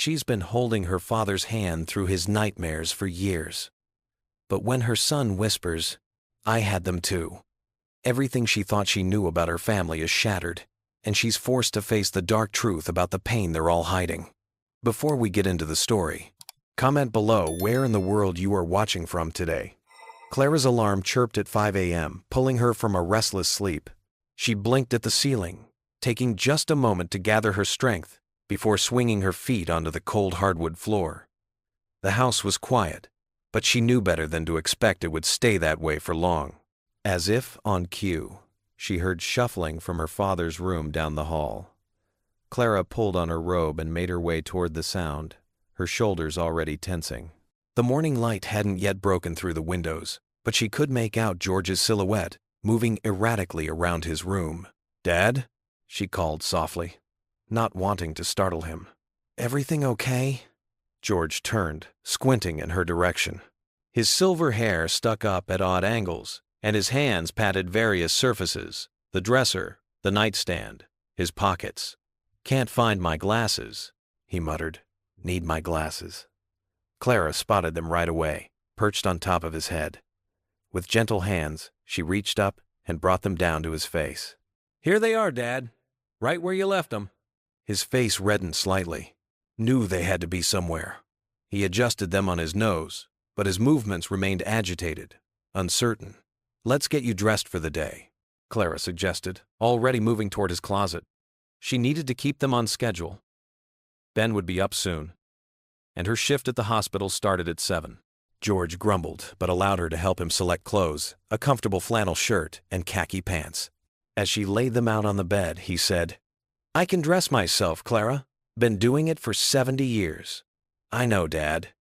She's been holding her father's hand through his nightmares for years. But when her son whispers, "I had them too," everything she thought she knew about her family is shattered, and she's forced to face the dark truth about the pain they're all hiding. Before we get into the story, comment below where in the world you are watching from today. Clara's alarm chirped at 5 a.m., pulling her from a restless sleep. She blinked at the ceiling, taking just a moment to gather her strength before swinging her feet onto the cold hardwood floor. The house was quiet, but she knew better than to expect it would stay that way for long. As if on cue, she heard shuffling from her father's room down the hall. Clara pulled on her robe and made her way toward the sound, her shoulders already tensing. The morning light hadn't yet broken through the windows, but she could make out George's silhouette moving erratically around his room. "Dad?" she called softly, not wanting to startle him. "Everything okay?" George turned, squinting in her direction. His silver hair stuck up at odd angles, and his hands patted various surfaces: the dresser, the nightstand, his pockets. "Can't find my glasses," he muttered. "Need my glasses." Clara spotted them right away, perched on top of his head. With gentle hands, she reached up and brought them down to his face. "Here they are, Dad. Right where you left them." His face reddened slightly. Knew they had to be somewhere. He adjusted them on his nose, but his movements remained agitated, uncertain. "Let's get you dressed for the day," Clara suggested, already moving toward his closet. She needed to keep them on schedule. Ben would be up soon, and her shift at the hospital started at 7. George grumbled, but allowed her to help him select clothes, a comfortable flannel shirt and khaki pants. As she laid them out on the bed, he said, "I can dress myself, Clara. Been doing it for 70 years. "I know, Dad."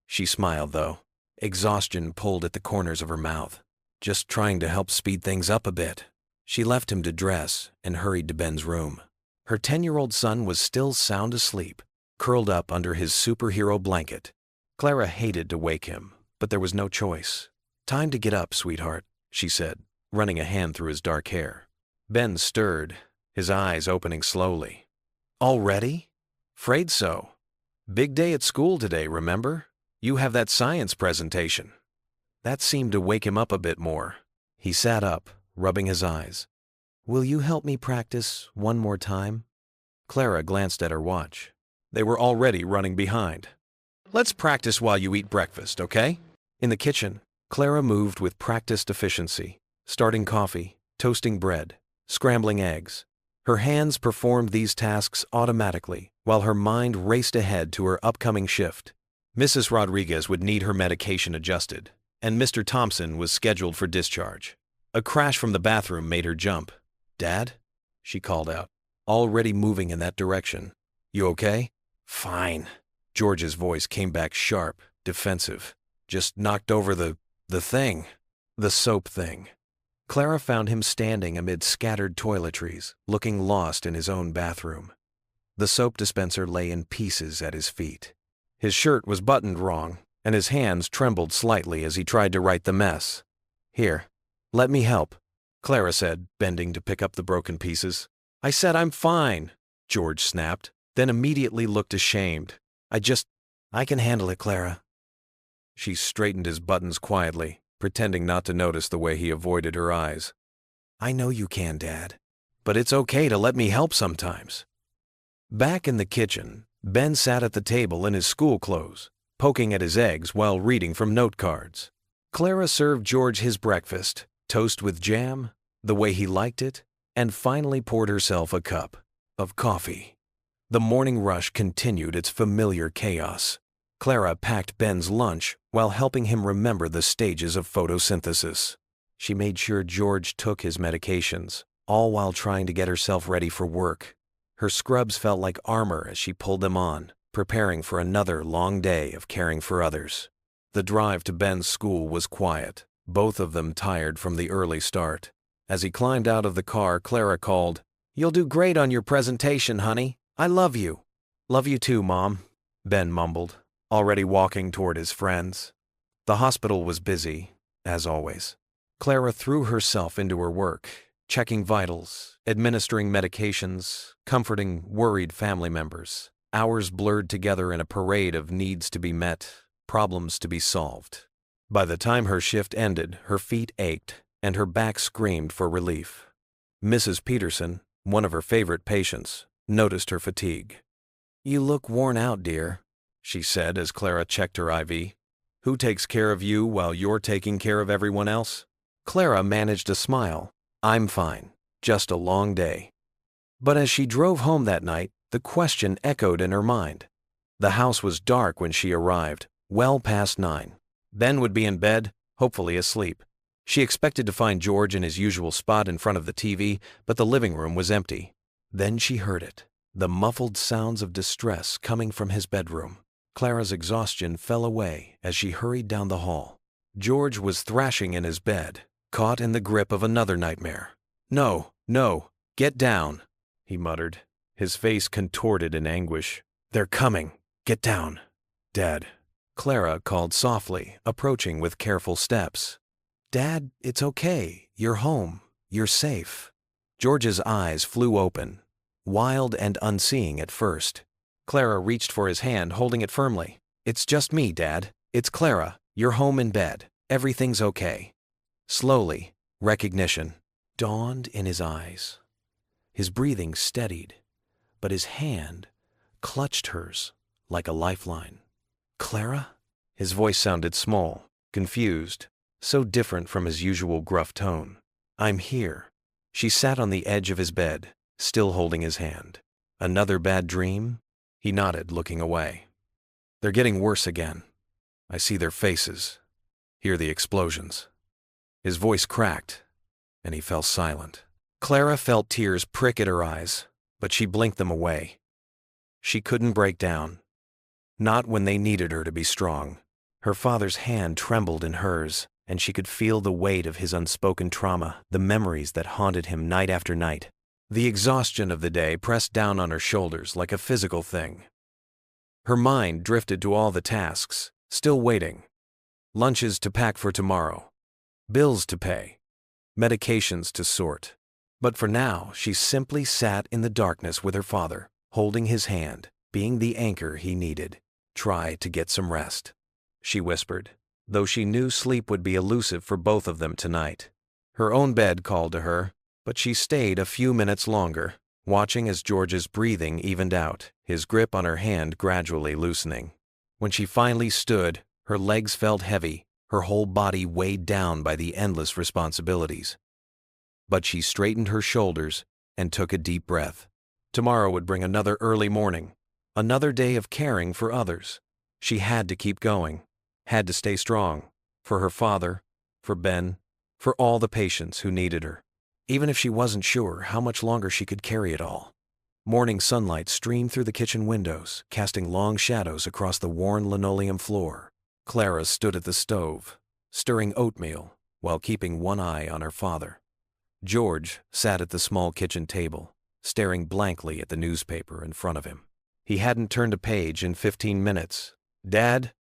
She smiled, though. Exhaustion pulled at the corners of her mouth. Just trying to help speed things up a bit. She left him to dress and hurried to Ben's room. Her 10-year-old son was still sound asleep, curled up under his superhero blanket. Clara hated to wake him, but there was no choice. "Time to get up, sweetheart," she said, running a hand through his dark hair. Ben stirred, his eyes opening slowly. "Already? 'Fraid so. Big day at school today, remember? You have that science presentation." That seemed to wake him up a bit more. He sat up, rubbing his eyes. "Will you help me practice one more time?" Clara glanced at her watch. They were already running behind. "Let's practice while you eat breakfast, okay?" In the kitchen, Clara moved with practiced efficiency, starting coffee, toasting bread, scrambling eggs. Her hands performed these tasks automatically, while her mind raced ahead to her upcoming shift. Mrs. Rodriguez would need her medication adjusted, and Mr. Thompson was scheduled for discharge. A crash from the bathroom made her jump. "Dad?" she called out, already moving in that direction. "You okay?" "Fine." George's voice came back sharp, defensive. "Just knocked over the thing." The soap thing. Clara found him standing amid scattered toiletries, looking lost in his own bathroom. The soap dispenser lay in pieces at his feet. His shirt was buttoned wrong, and his hands trembled slightly as he tried to right the mess. "Here, let me help," Clara said, bending to pick up the broken pieces. "I said I'm fine," George snapped, then immediately looked ashamed. I can handle it, Clara." She straightened his buttons quietly, pretending not to notice the way he avoided her eyes. "I know you can, Dad. But it's okay to let me help sometimes." Back in the kitchen, Ben sat at the table in his school clothes, poking at his eggs while reading from note cards. Clara served George his breakfast, toast with jam, the way he liked it, and finally poured herself a cup of coffee. The morning rush continued its familiar chaos. Clara packed Ben's lunch while helping him remember the stages of photosynthesis. She made sure George took his medications, all while trying to get herself ready for work. Her scrubs felt like armor as she pulled them on, preparing for another long day of caring for others. The drive to Ben's school was quiet, both of them tired from the early start. As he climbed out of the car, Clara called, "You'll do great on your presentation, honey. I love you." "Love you too, Mom," Ben mumbled, already walking toward his friends. The hospital was busy, as always. Clara threw herself into her work, checking vitals, administering medications, comforting worried family members. Hours blurred together in a parade of needs to be met, problems to be solved. By the time her shift ended, her feet ached and her back screamed for relief. Mrs. Peterson, one of her favorite patients, noticed her fatigue. "You look worn out, dear," she said as Clara checked her IV. "Who takes care of you while you're taking care of everyone else?" Clara managed a smile. "I'm fine. Just a long day." But as she drove home that night, the question echoed in her mind. The house was dark when she arrived, well past 9. Ben would be in bed, hopefully asleep. She expected to find George in his usual spot in front of the TV, but the living room was empty. Then she heard it, the muffled sounds of distress coming from his bedroom. Clara's exhaustion fell away as she hurried down the hall. George was thrashing in his bed, caught in the grip of another nightmare. "No, no, get down," he muttered, his face contorted in anguish. "They're coming. Get down." "Dad," Clara called softly, approaching with careful steps. "Dad, it's okay. You're home. You're safe." George's eyes flew open, wild and unseeing at first. Clara reached for his hand, holding it firmly. "It's just me, Dad. It's Clara. You're home in bed. Everything's okay." Slowly, recognition dawned in his eyes. His breathing steadied, but his hand clutched hers like a lifeline. "Clara?" His voice sounded small, confused, so different from his usual gruff tone. "I'm here." She sat on the edge of his bed, still holding his hand. "Another bad dream?" He nodded, looking away. "They're getting worse again. I see their faces, hear the explosions." His voice cracked, and he fell silent. Clara felt tears prick at her eyes, but she blinked them away. She couldn't break down. Not when they needed her to be strong. Her father's hand trembled in hers, and she could feel the weight of his unspoken trauma, the memories that haunted him night after night. The exhaustion of the day pressed down on her shoulders like a physical thing. Her mind drifted to all the tasks, still waiting. Lunches to pack for tomorrow. Bills to pay. Medications to sort. But for now, she simply sat in the darkness with her father, holding his hand, being the anchor he needed. "Try to get some rest," she whispered, though she knew sleep would be elusive for both of them tonight. Her own bed called to her, but she stayed a few minutes longer, watching as George's breathing evened out, his grip on her hand gradually loosening. When she finally stood, her legs felt heavy, her whole body weighed down by the endless responsibilities. But she straightened her shoulders and took a deep breath. Tomorrow would bring another early morning, another day of caring for others. She had to keep going, had to stay strong, for her father, for Ben, for all the patients who needed her, even if she wasn't sure how much longer she could carry it all. Morning sunlight streamed through the kitchen windows, casting long shadows across the worn linoleum floor. Clara stood at the stove, stirring oatmeal, while keeping one eye on her father. George sat at the small kitchen table, staring blankly at the newspaper in front of him. He hadn't turned a page in 15 minutes. "Dad?"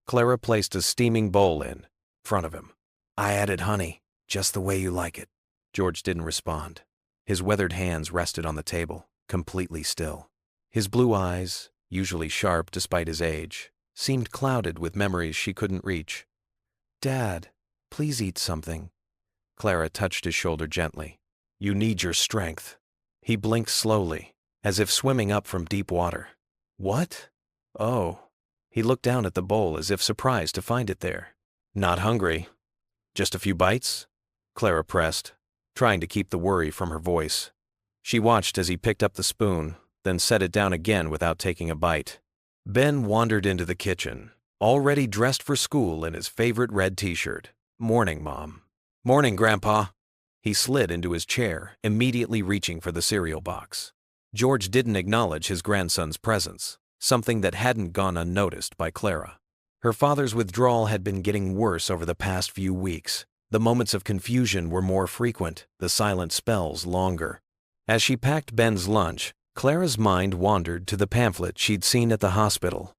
Clara placed a steaming bowl in front of him. "I added honey, just the way you like it." George didn't respond. His weathered hands rested on the table, completely still. His blue eyes, usually sharp despite his age, seemed clouded with memories she couldn't reach. "Dad, please eat something." Clara touched his shoulder gently. "You need your strength." He blinked slowly, as if swimming up from deep water. "What?" "Oh." He looked down at the bowl as if surprised to find it there. "Not hungry. Just a few bites?" Clara pressed, trying to keep the worry from her voice. She watched as he picked up the spoon, then set it down again without taking a bite. Ben wandered into the kitchen, already dressed for school in his favorite red t-shirt. "Morning, Mom." "Morning, Grandpa." He slid into his chair, immediately reaching for the cereal box. George didn't acknowledge his grandson's presence, something that hadn't gone unnoticed by Clara. Her father's withdrawal had been getting worse over the past few weeks. The moments of confusion were more frequent, the silent spells longer. As she packed Ben's lunch, Clara's mind wandered to the pamphlet she'd seen at the hospital.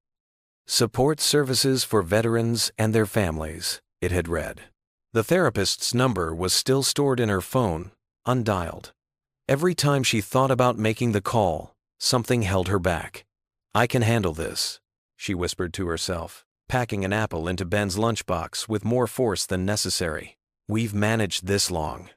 "Support Services for Veterans and Their Families," it had read. The therapist's number was still stored in her phone, undialed. Every time she thought about making the call, something held her back. I can handle this, she whispered to herself, packing an apple into Ben's lunchbox with more force than necessary. We've managed this long.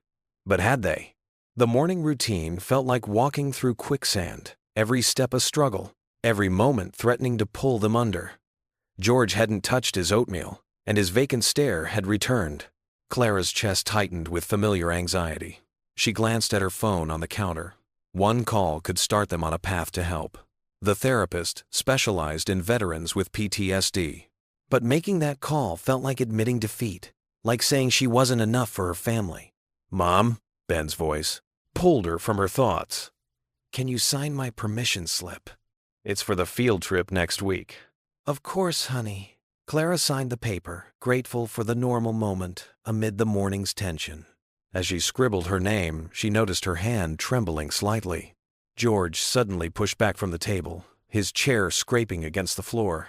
But had they? The morning routine felt like walking through quicksand, every step a struggle, every moment threatening to pull them under. George hadn't touched his oatmeal, and his vacant stare had returned. Clara's chest tightened with familiar anxiety. She glanced at her phone on the counter. One call could start them on a path to help. The therapist specialized in veterans with PTSD. But making that call felt like admitting defeat, like saying she wasn't enough for her family. "Mom," Ben's voice pulled her from her thoughts. "Can you sign my permission slip? It's for the field trip next week." "Of course, honey." Clara signed the paper, grateful for the normal moment amid the morning's tension. As she scribbled her name, she noticed her hand trembling slightly. George suddenly pushed back from the table, his chair scraping against the floor.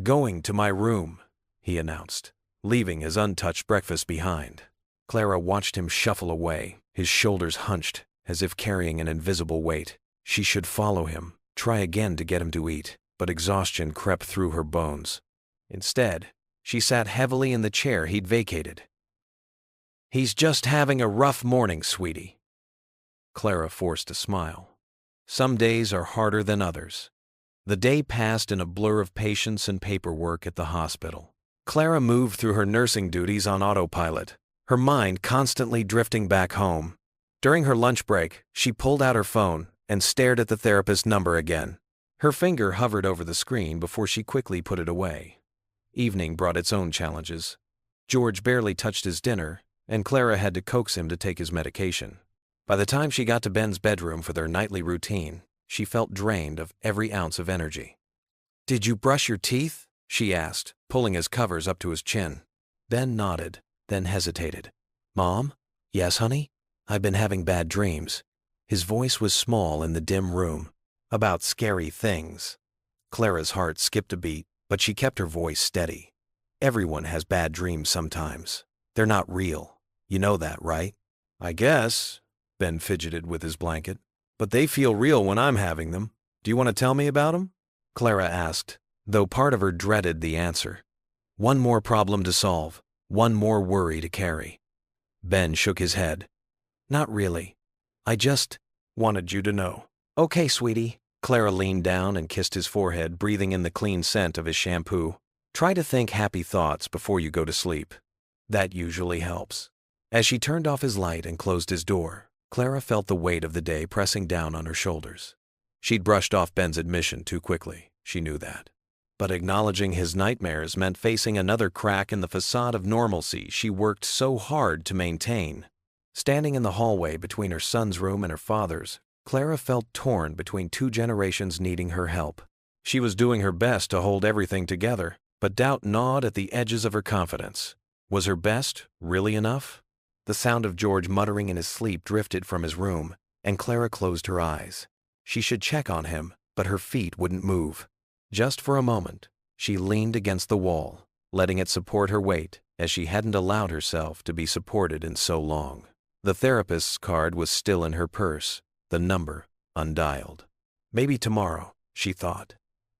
"Going to my room," he announced, leaving his untouched breakfast behind. Clara watched him shuffle away, his shoulders hunched, as if carrying an invisible weight. She should follow him, try again to get him to eat, but exhaustion crept through her bones. Instead, she sat heavily in the chair he'd vacated. "He's just having a rough morning, sweetie." Clara forced a smile. Some days are harder than others. The day passed in a blur of patients and paperwork at the hospital. Clara moved through her nursing duties on autopilot, her mind constantly drifting back home. During her lunch break, she pulled out her phone and stared at the therapist's number again. Her finger hovered over the screen before she quickly put it away. Evening brought its own challenges. George barely touched his dinner, and Clara had to coax him to take his medication. By the time she got to Ben's bedroom for their nightly routine, she felt drained of every ounce of energy. "Did you brush your teeth?" she asked, pulling his covers up to his chin. Ben nodded, then hesitated. "Mom?" "Yes, honey? I've been having bad dreams." His voice was small in the dim room. "About scary things." Clara's heart skipped a beat, but she kept her voice steady. "Everyone has bad dreams sometimes. They're not real. You know that, right?" "I guess." Ben fidgeted with his blanket. "But they feel real when I'm having them. Do you want to tell me about them?" Clara asked, though part of her dreaded the answer. One more problem to solve, one more worry to carry. Ben shook his head. "Not really. I just wanted you to know." "Okay, sweetie." Clara leaned down and kissed his forehead, breathing in the clean scent of his shampoo. "Try to think happy thoughts before you go to sleep. That usually helps." As she turned off his light and closed his door, Clara felt the weight of the day pressing down on her shoulders. She'd brushed off Ben's admission too quickly, she knew that. But acknowledging his nightmares meant facing another crack in the facade of normalcy she worked so hard to maintain. Standing in the hallway between her son's room and her father's, Clara felt torn between two generations needing her help. She was doing her best to hold everything together, but doubt gnawed at the edges of her confidence. Was her best really enough? The sound of George muttering in his sleep drifted from his room, and Clara closed her eyes. She should check on him, but her feet wouldn't move. Just for a moment, she leaned against the wall, letting it support her weight, as she hadn't allowed herself to be supported in so long. The therapist's card was still in her purse, the number undialed. Maybe tomorrow, she thought.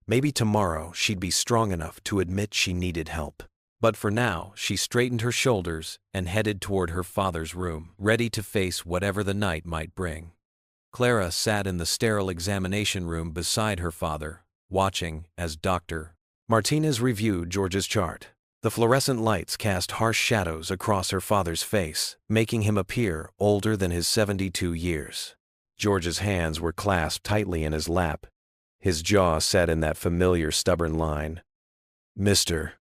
Maybe tomorrow she'd be strong enough to admit she needed help. But for now, she straightened her shoulders and headed toward her father's room, ready to face whatever the night might bring. Clara sat in the sterile examination room beside her father, watching as Dr. Martinez reviewed George's chart. The fluorescent lights cast harsh shadows across her father's face, making him appear older than his 72 years. George's hands were clasped tightly in his lap, his jaw set in that familiar stubborn line. "Mr.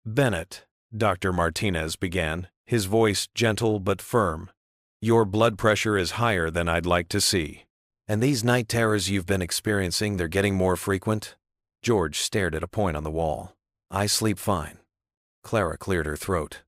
Bennett," Dr. Martinez began, his voice gentle but firm. "Your blood pressure is higher than I'd like to see. And these night terrors you've been experiencing, they're getting more frequent?" George stared at a point on the wall. "I sleep fine." Clara cleared her throat.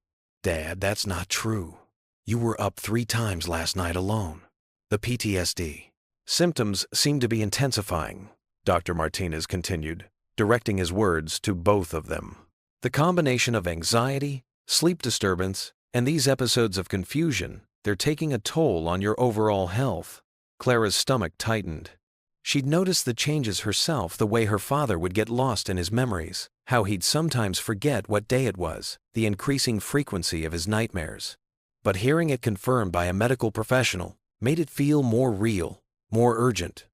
"Dad, that's not true. You were up 3 times last night alone. The PTSD. Symptoms seem to be intensifying," Dr. Martinez continued, directing his words to both of them. "The combination of anxiety, sleep disturbance, and these episodes of confusion, they're taking a toll on your overall health." Clara's stomach tightened. She'd noticed the changes herself, the way her father would get lost in his memories, how he'd sometimes forget what day it was, the increasing frequency of his nightmares. But hearing it confirmed by a medical professional made it feel more real, more urgent.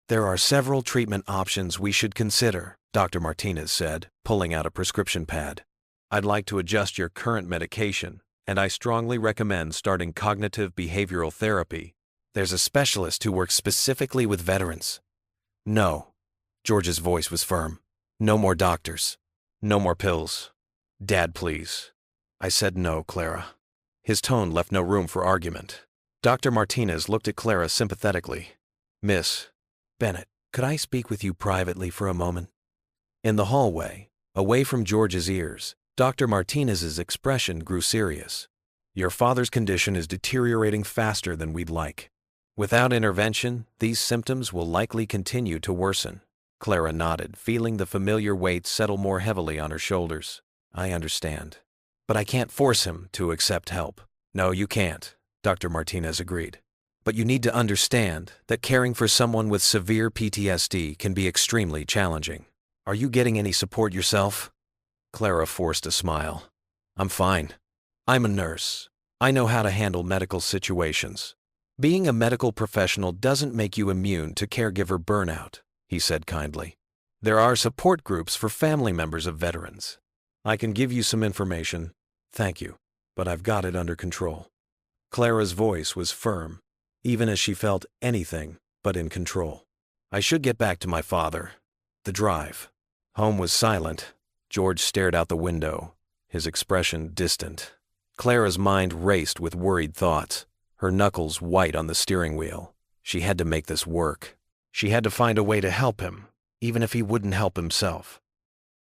"There are several treatment options we should consider," Dr. Martinez said, pulling out a prescription pad. "I'd like to adjust your current medication, and I strongly recommend starting cognitive behavioral therapy. There's a specialist who works specifically with veterans." "No." George's voice was firm. "No more doctors. No more pills. Dad, please." "I said no, Clara." His tone left no room for argument. Dr. Martinez looked at Clara sympathetically. "Miss Bennett, could I speak with you privately for a moment?" In the hallway, away from George's ears, Dr. Martinez's expression grew serious. "Your father's condition is deteriorating faster than we'd like. Without intervention, these symptoms will likely continue to worsen." Clara nodded, feeling the familiar weight settle more heavily on her shoulders. "I understand. But I can't force him to accept help." "No, you can't," Dr. Martinez agreed. "But you need to understand that caring for someone with severe PTSD can be extremely challenging. Are you getting any support yourself?" Clara forced a smile. "I'm fine. I'm a nurse. I know how to handle medical situations." "Being a medical professional doesn't make you immune to caregiver burnout," he said kindly. "There are support groups for family members of veterans. I can give you some information." "Thank you, but I've got it under control." Clara's voice was firm, even as she felt anything but in control. "I should get back to my father." The drive home was silent. George stared out the window, his expression distant. Clara's mind raced with worried thoughts, her knuckles white on the steering wheel. She had to make this work. She had to find a way to help him, even if he wouldn't help himself.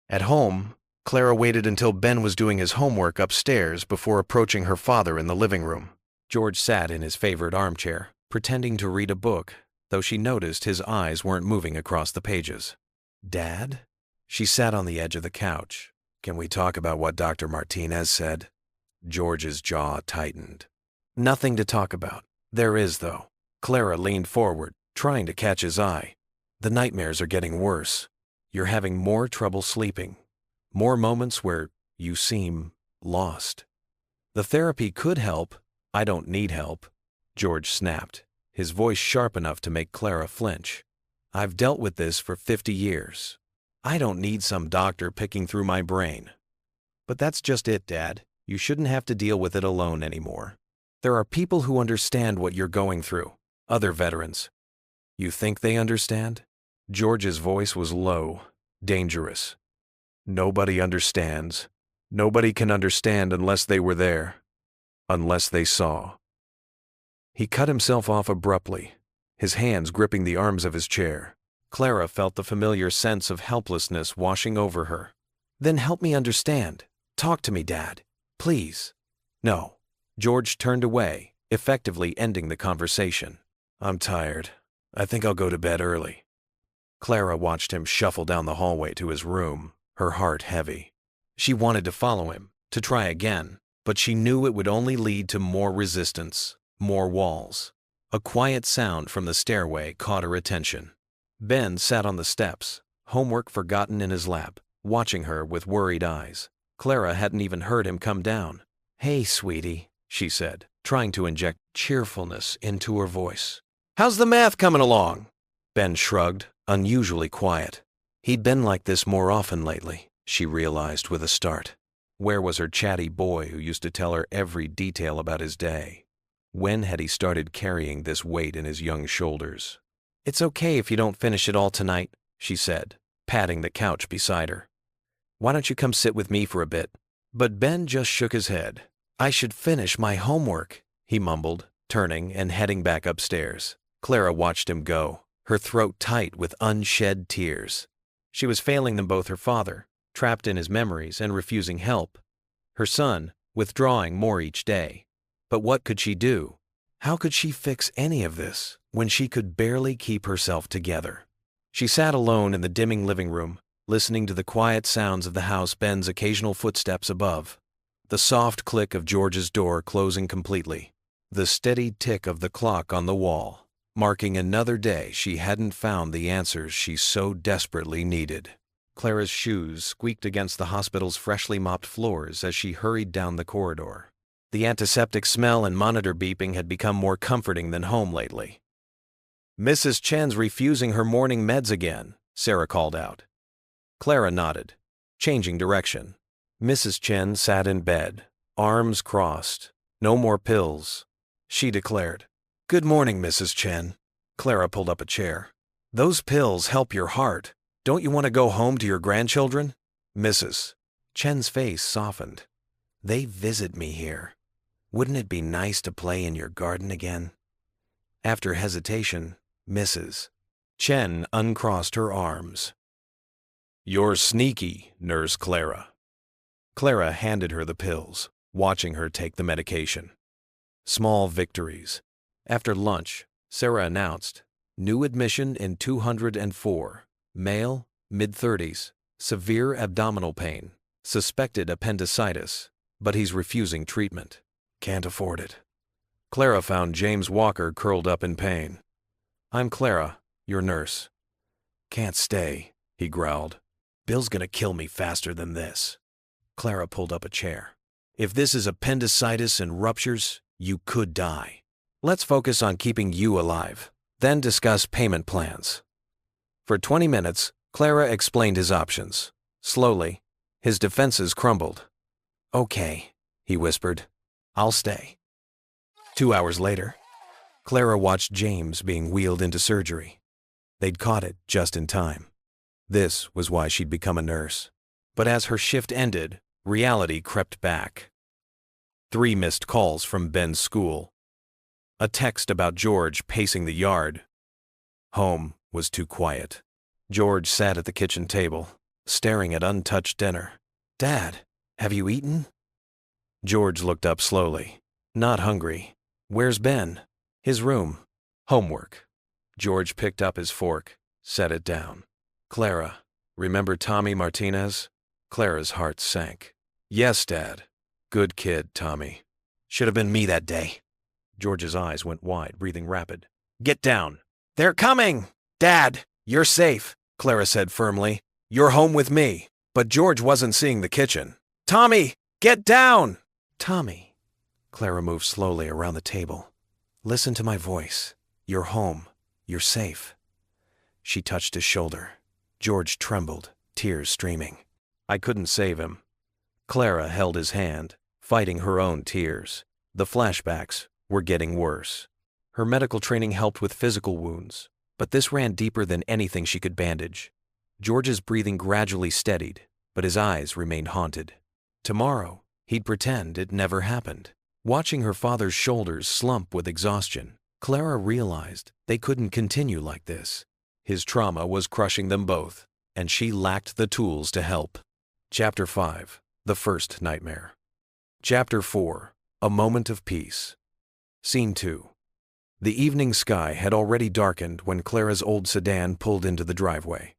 At home, Clara waited until Ben was doing his homework upstairs before approaching her father in the living room. George sat in his favorite armchair, pretending to read a book, though she noticed his eyes weren't moving across the pages. "Dad?" She sat on the edge of the couch. "Can we talk about what Dr. Martinez said?" George's jaw tightened. "Nothing to talk about. There is, though." Clara leaned forward, trying to catch his eye. "The nightmares are getting worse. You're having more trouble sleeping. More moments where you seem lost. The therapy could help. I don't need help," George snapped, his voice sharp enough to make Clara flinch. "I've dealt with this for 50 years. I don't need some doctor picking through my brain." "But that's just it, Dad. You shouldn't have to deal with it alone anymore. There are people who understand what you're going through, other veterans." "You think they understand?" George's voice was low, dangerous. "Nobody understands. Nobody can understand unless they were there. Unless they saw." He cut himself off abruptly, his hands gripping the arms of his chair. Clara felt the familiar sense of helplessness washing over her. "Then help me understand. Talk to me, Dad. Please." "No." George turned away, effectively ending the conversation. "I'm tired. I think I'll go to bed early." Clara watched him shuffle down the hallway to his room, her heart heavy. She wanted to follow him, to try again, but she knew it would only lead to more resistance, more walls. A quiet sound from the stairway caught her attention. Ben sat on the steps, homework forgotten in his lap, watching her with worried eyes. Clara hadn't even heard him come down. "Hey, sweetie," she said, trying to inject cheerfulness into her voice. "How's the math coming along?" Ben shrugged, unusually quiet. He'd been like this more often lately, she realized with a start. Where was her chatty boy who used to tell her every detail about his day? When had he started carrying this weight in his young shoulders? "It's okay if you don't finish it all tonight," she said, patting the couch beside her. "Why don't you come sit with me for a bit?" But Ben just shook his head. "I should finish my homework," he mumbled, turning and heading back upstairs. Clara watched him go, her throat tight with unshed tears. She was failing them both, her father, trapped in his memories and refusing help, her son, withdrawing more each day. But what could she do? How could she fix any of this when she could barely keep herself together? She sat alone in the dimming living room, listening to the quiet sounds of the house, Ben's occasional footsteps above, the soft click of George's door closing completely, the steady tick of the clock on the wall. marking another day she hadn't found the answers she so desperately needed. Clara's shoes squeaked against the hospital's freshly mopped floors as she hurried down the corridor. The antiseptic smell and monitor beeping had become more comforting than home lately. "Mrs. Chen's refusing her morning meds again," Sarah called out. Clara nodded, changing direction. Mrs. Chen sat in bed, arms crossed. "No more pills," she declared. "Good morning, Mrs. Chen." Clara pulled up a chair. "Those pills help your heart. Don't you want to go home to your grandchildren?" Mrs. Chen's face softened. "They visit me here. Wouldn't it be nice to play in your garden again?" After hesitation, Mrs. Chen uncrossed her arms. "You're sneaky, Nurse Clara." Clara handed her the pills, watching her take the medication. Small victories. After lunch, Sarah announced, "New admission in 204. Male, mid-30s, severe abdominal pain, suspected appendicitis, but he's refusing treatment. Can't afford it." Clara found James Walker curled up in pain. "I'm Clara, your nurse." "Can't stay," he growled. "Bill's gonna kill me faster than this." Clara pulled up a chair. "If this is appendicitis and ruptures, you could die. Let's focus on keeping you alive, then discuss payment plans." For 20 minutes, Clara explained his options. Slowly, his defenses crumbled. "Okay," he whispered. "I'll stay." 2 hours later, Clara watched James being wheeled into surgery. They'd caught it just in time. This was why she'd become a nurse. But as her shift ended, reality crept back. 3 missed calls from Ben's school. A text about George pacing the yard. Home was too quiet. George sat at the kitchen table, staring at untouched dinner. "Dad, have you eaten?" George looked up slowly. "Not hungry." "Where's Ben?" "His room. Homework." George picked up his fork, set it down. "Clara, remember Tommy Martinez?" Clara's heart sank. "Yes, Dad. Good kid, Tommy. Should have been me that day." George's eyes went wide, breathing rapid. "Get down." "They're coming!" "Dad, you're safe," Clara said firmly. "You're home with me." But George wasn't seeing the kitchen. "Tommy, get down!" "Tommy." Clara moved slowly around the table. "Listen to my voice. You're home. You're safe." She touched his shoulder. George trembled, tears streaming. "I couldn't save him." Clara held his hand, fighting her own tears. The flashbacks were getting worse. Her medical training helped with physical wounds, but this ran deeper than anything she could bandage. George's breathing gradually steadied, but his eyes remained haunted. Tomorrow, he'd pretend it never happened. Watching her father's shoulders slump with exhaustion, Clara realized they couldn't continue like this. His trauma was crushing them both, and she lacked the tools to help. Chapter 5. The First Nightmare. Chapter 4. A Moment of Peace. Scene 2. The evening sky had already darkened when Clara's old sedan pulled into the driveway.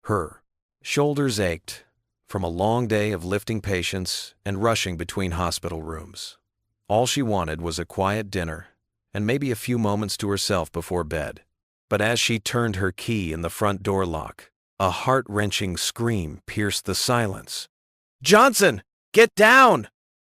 Her shoulders ached from a long day of lifting patients and rushing between hospital rooms. All she wanted was a quiet dinner and maybe a few moments to herself before bed. But as she turned her key in the front door lock, a heart-wrenching scream pierced the silence. "Johnson, get down!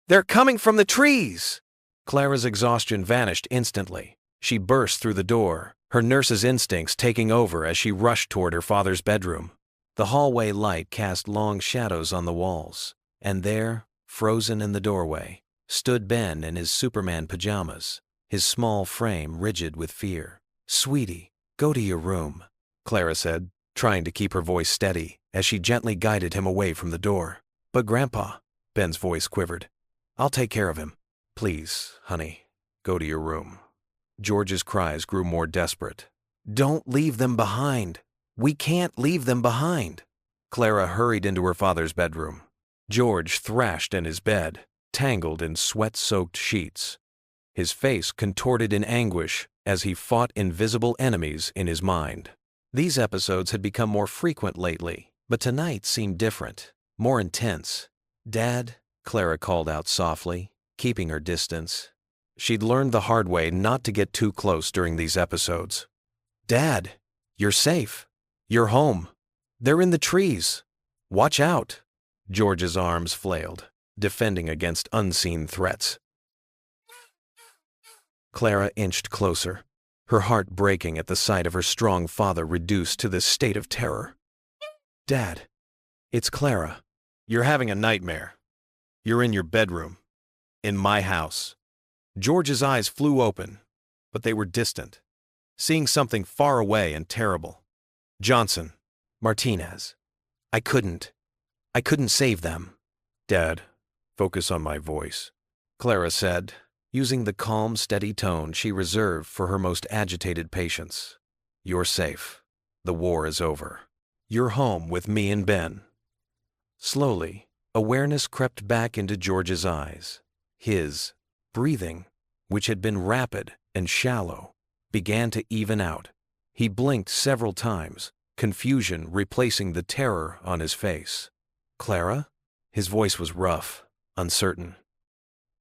They're coming from the trees!" Clara's exhaustion vanished instantly. She burst through the door, her nurse's instincts taking over as she rushed toward her father's bedroom. The hallway light cast long shadows on the walls, and there, frozen in the doorway, stood Ben in his Superman pajamas, his small frame rigid with fear. "Sweetie, go to your room," Clara said, trying to keep her voice steady as she gently guided him away from the door. "But Grandpa," Ben's voice quivered, "I'll take care of him." "Please, honey, go to your room." George's cries grew more desperate. "Don't leave them behind. We can't leave them behind." Clara hurried into her father's bedroom. George thrashed in his bed, tangled in sweat-soaked sheets. His face contorted in anguish as he fought invisible enemies in his mind. These episodes had become more frequent lately, but tonight seemed different, more intense. "Dad," Clara called out softly, keeping her distance. She'd learned the hard way not to get too close during these episodes. "Dad, you're safe. You're home. They're in the trees. Watch out." George's arms flailed, defending against unseen threats. Clara inched closer, her heart breaking at the sight of her strong father reduced to this state of terror. "Dad, it's Clara. You're having a nightmare. You're in your bedroom. In my house." George's eyes flew open, but they were distant, seeing something far away and terrible. "Johnson, Martinez. I couldn't save them." "Dad, focus on my voice," Clara said, using the calm, steady tone she reserved for her most agitated patients. "You're safe. The war is over. You're home with me and Ben." Slowly, awareness crept back into George's eyes. His breathing, which had been rapid and shallow, began to even out. He blinked several times, confusion replacing the terror on his face. "Clara?" His voice was rough, uncertain.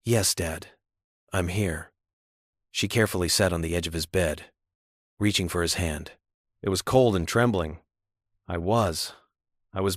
"Yes, Dad. I'm here." She carefully sat on the edge of his bed, reaching for his hand. It was cold and trembling. I was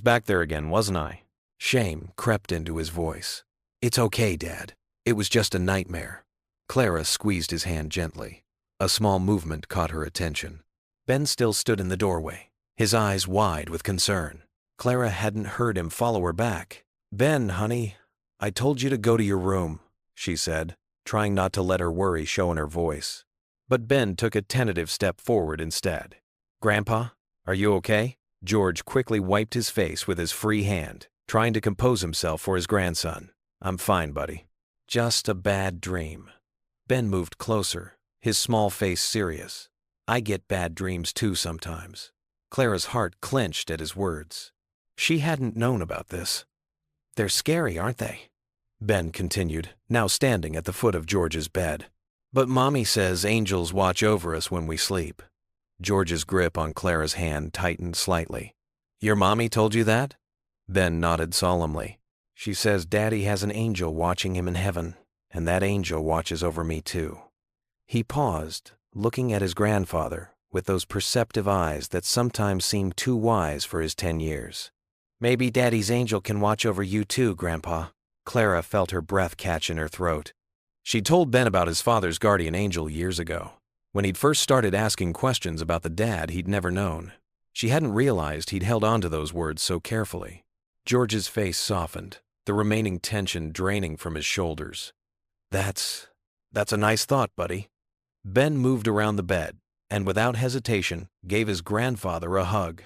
back there again, wasn't I?" Shame crept into his voice. "It's okay, Dad. It was just a nightmare." Clara squeezed his hand gently. A small movement caught her attention. Ben still stood in the doorway, his eyes wide with concern. Clara hadn't heard him follow her back. "Ben, honey, I told you to go to your room," she said, trying not to let her worry show in her voice. But Ben took a tentative step forward instead. "Grandpa, are you okay?" George quickly wiped his face with his free hand, trying to compose himself for his grandson. "I'm fine, buddy. Just a bad dream." Ben moved closer, his small face serious. "I get bad dreams too sometimes." Clara's heart clenched at his words. She hadn't known about this. "They're scary, aren't they?" Ben continued, now standing at the foot of George's bed. "But Mommy says angels watch over us when we sleep." George's grip on Clara's hand tightened slightly. "Your mommy told you that?" Ben nodded solemnly. "She says Daddy has an angel watching him in heaven, and that angel watches over me too." He paused, looking at his grandfather with those perceptive eyes that sometimes seemed too wise for his 10 years. "Maybe Daddy's angel can watch over you too, Grandpa." Clara felt her breath catch in her throat. She'd told Ben about his father's guardian angel years ago, when he'd first started asking questions about the dad he'd never known. She hadn't realized he'd held on to those words so carefully. George's face softened, the remaining tension draining from his shoulders. That's a nice thought, buddy." Ben moved around the bed, and without hesitation, gave his grandfather a hug.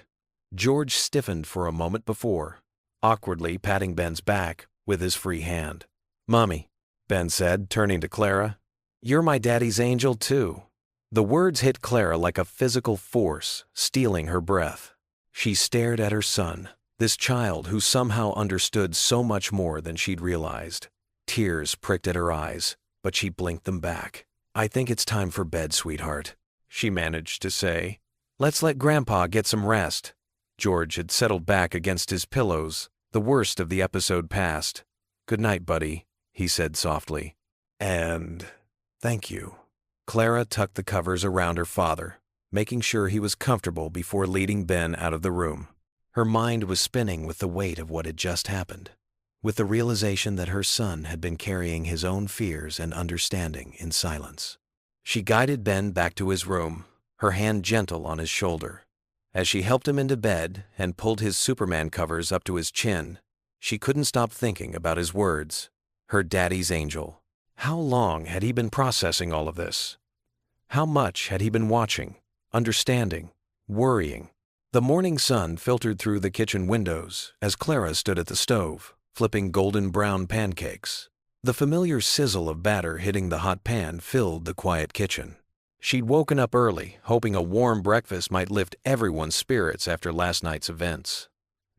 George stiffened for a moment before, awkwardly patting Ben's back with his free hand. "Mommy," Ben said, turning to Clara, "you're my daddy's angel too." The words hit Clara like a physical force, stealing her breath. She stared at her son, this child who somehow understood so much more than she'd realized. Tears pricked at her eyes, but she blinked them back. "I think it's time for bed, sweetheart," she managed to say. "Let's let Grandpa get some rest." George had settled back against his pillows, the worst of the episode past. "Good night, buddy," he said softly. "And thank you." Clara tucked the covers around her father, making sure he was comfortable before leading Ben out of the room. Her mind was spinning with the weight of what had just happened, with the realization that her son had been carrying his own fears and understanding in silence. She guided Ben back to his room, her hand gentle on his shoulder. As she helped him into bed and pulled his Superman covers up to his chin, she couldn't stop thinking about his words. Her daddy's angel. How long had he been processing all of this? How much had he been watching, understanding, worrying? The morning sun filtered through the kitchen windows as Clara stood at the stove, flipping golden brown pancakes. The familiar sizzle of batter hitting the hot pan filled the quiet kitchen. She'd woken up early, hoping a warm breakfast might lift everyone's spirits after last night's events.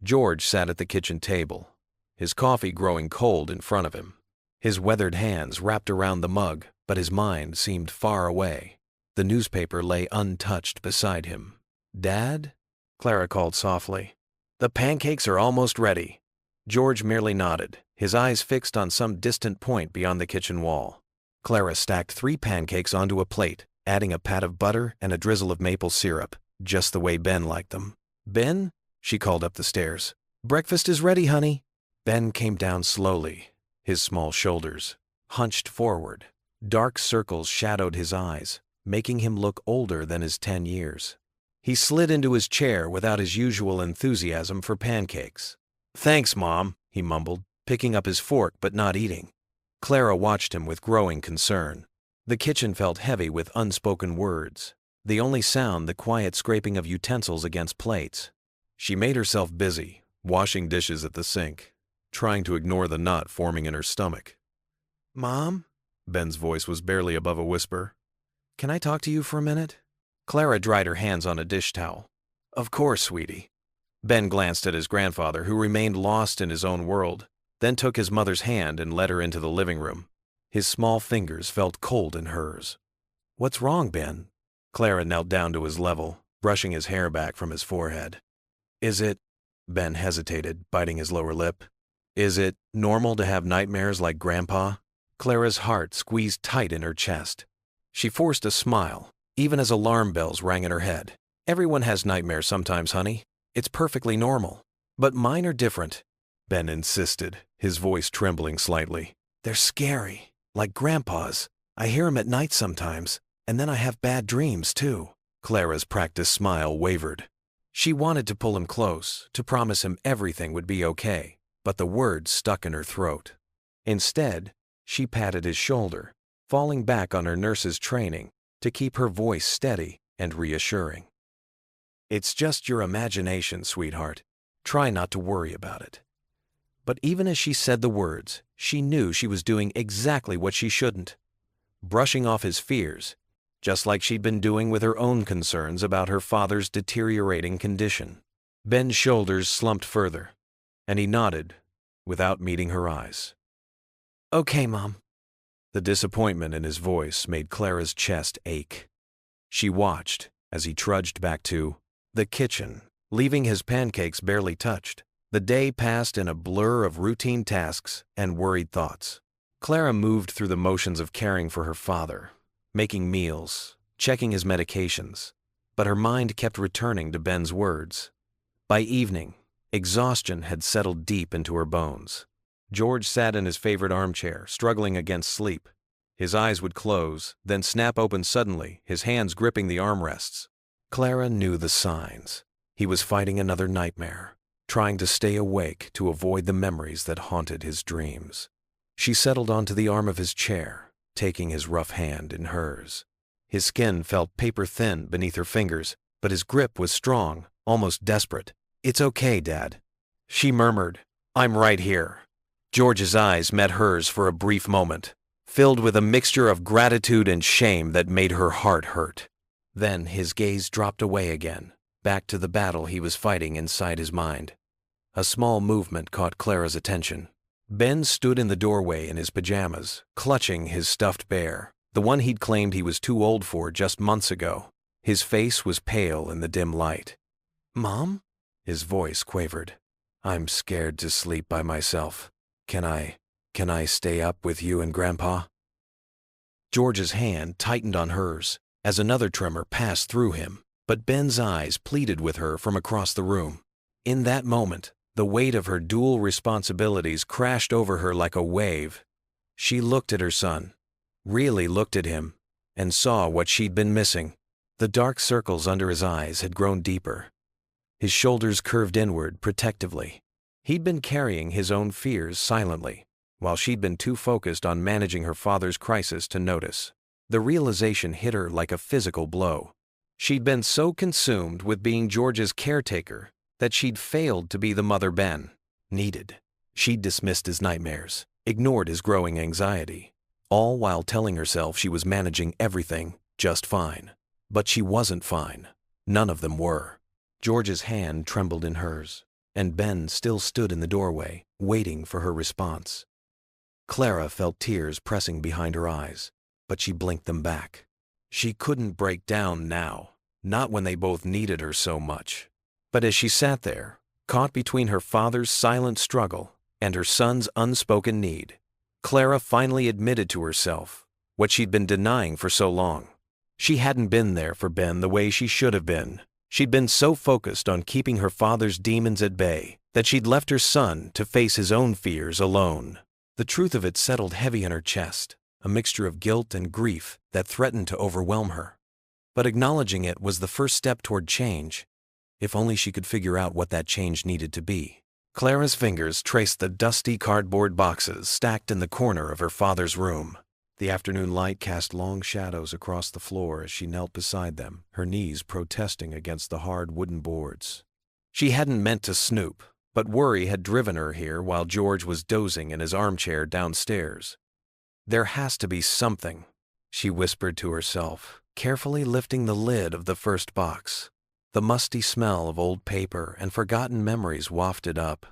George sat at the kitchen table, his coffee growing cold in front of him. His weathered hands wrapped around the mug, but his mind seemed far away. The newspaper lay untouched beside him. "Dad?" Clara called softly. "The pancakes are almost ready." George merely nodded, his eyes fixed on some distant point beyond the kitchen wall. Clara stacked 3 pancakes onto a plate, adding a pat of butter and a drizzle of maple syrup, just the way Ben liked them. "Ben?" she called up the stairs. "Breakfast is ready, honey." Ben came down slowly, his small shoulders hunched forward. Dark circles shadowed his eyes, making him look older than his 10 years. He slid into his chair without his usual enthusiasm for pancakes. "Thanks, Mom," he mumbled, picking up his fork but not eating. Clara watched him with growing concern. The kitchen felt heavy with unspoken words, the only sound the quiet scraping of utensils against plates. She made herself busy, washing dishes at the sink, trying to ignore the knot forming in her stomach. "Mom?" Ben's voice was barely above a whisper. "Can I talk to you for a minute?" Clara dried her hands on a dish towel. "Of course, sweetie." Ben glanced at his grandfather, who remained lost in his own world, then took his mother's hand and led her into the living room. His small fingers felt cold in hers. "What's wrong, Ben?" Clara knelt down to his level, brushing his hair back from his forehead. "Is it—" Ben hesitated, biting his lower lip. "Is it normal to have nightmares like Grandpa?" Clara's heart squeezed tight in her chest. She forced a smile, even as alarm bells rang in her head. "Everyone has nightmares sometimes, honey. It's perfectly normal. But mine are different," Ben insisted, his voice trembling slightly. "They're scary, like Grandpa's. I hear him at night sometimes, and then I have bad dreams, too." Clara's practiced smile wavered. She wanted to pull him close, to promise him everything would be okay, but the words stuck in her throat. Instead, she patted his shoulder, falling back on her nurse's training to keep her voice steady and reassuring. "It's just your imagination, sweetheart. Try not to worry about it." But even as she said the words, she knew she was doing exactly what she shouldn't, brushing off his fears, just like she'd been doing with her own concerns about her father's deteriorating condition. Ben's shoulders slumped further, and he nodded without meeting her eyes. "Okay, Mom." The disappointment in his voice made Clara's chest ache. She watched as he trudged back to the kitchen, leaving his pancakes barely touched. The day passed in a blur of routine tasks and worried thoughts. Clara moved through the motions of caring for her father, making meals, checking his medications, but her mind kept returning to Ben's words. By evening, exhaustion had settled deep into her bones. George sat in his favorite armchair, struggling against sleep. His eyes would close, then snap open suddenly, his hands gripping the armrests. Clara knew the signs. He was fighting another nightmare, trying to stay awake to avoid the memories that haunted his dreams. She settled onto the arm of his chair, taking his rough hand in hers. His skin felt paper-thin beneath her fingers, but his grip was strong, almost desperate. "It's okay, Dad," she murmured. "I'm right here." George's eyes met hers for a brief moment, filled with a mixture of gratitude and shame that made her heart hurt. Then his gaze dropped away again, back to the battle he was fighting inside his mind. A small movement caught Clara's attention. Ben stood in the doorway in his pajamas, clutching his stuffed bear, the one he'd claimed he was too old for just months ago. His face was pale in the dim light. "Mom?" His voice quavered. "I'm scared to sleep by myself. Can I stay up with you and Grandpa?" George's hand tightened on hers as another tremor passed through him, but Ben's eyes pleaded with her from across the room. In that moment, the weight of her dual responsibilities crashed over her like a wave. She looked at her son, really looked at him, and saw what she'd been missing. The dark circles under his eyes had grown deeper. His shoulders curved inward protectively. He'd been carrying his own fears silently, while she'd been too focused on managing her father's crisis to notice. The realization hit her like a physical blow. She'd been so consumed with being George's caretaker that she'd failed to be the mother Ben needed. She'd dismissed his nightmares, ignored his growing anxiety, all while telling herself she was managing everything just fine. But she wasn't fine. None of them were. George's hand trembled in hers, and Ben still stood in the doorway, waiting for her response. Clara felt tears pressing behind her eyes, but she blinked them back. She couldn't break down now, not when they both needed her so much. But as she sat there, caught between her father's silent struggle and her son's unspoken need, Clara finally admitted to herself what she'd been denying for so long. She hadn't been there for Ben the way she should have been. She'd been so focused on keeping her father's demons at bay that she'd left her son to face his own fears alone. The truth of it settled heavy in her chest, a mixture of guilt and grief that threatened to overwhelm her. But acknowledging it was the first step toward change, if only she could figure out what that change needed to be. Clara's fingers traced the dusty cardboard boxes stacked in the corner of her father's room. The afternoon light cast long shadows across the floor as she knelt beside them, her knees protesting against the hard wooden boards. She hadn't meant to snoop, but worry had driven her here while George was dozing in his armchair downstairs. "There has to be something," she whispered to herself, carefully lifting the lid of the first box. The musty smell of old paper and forgotten memories wafted up.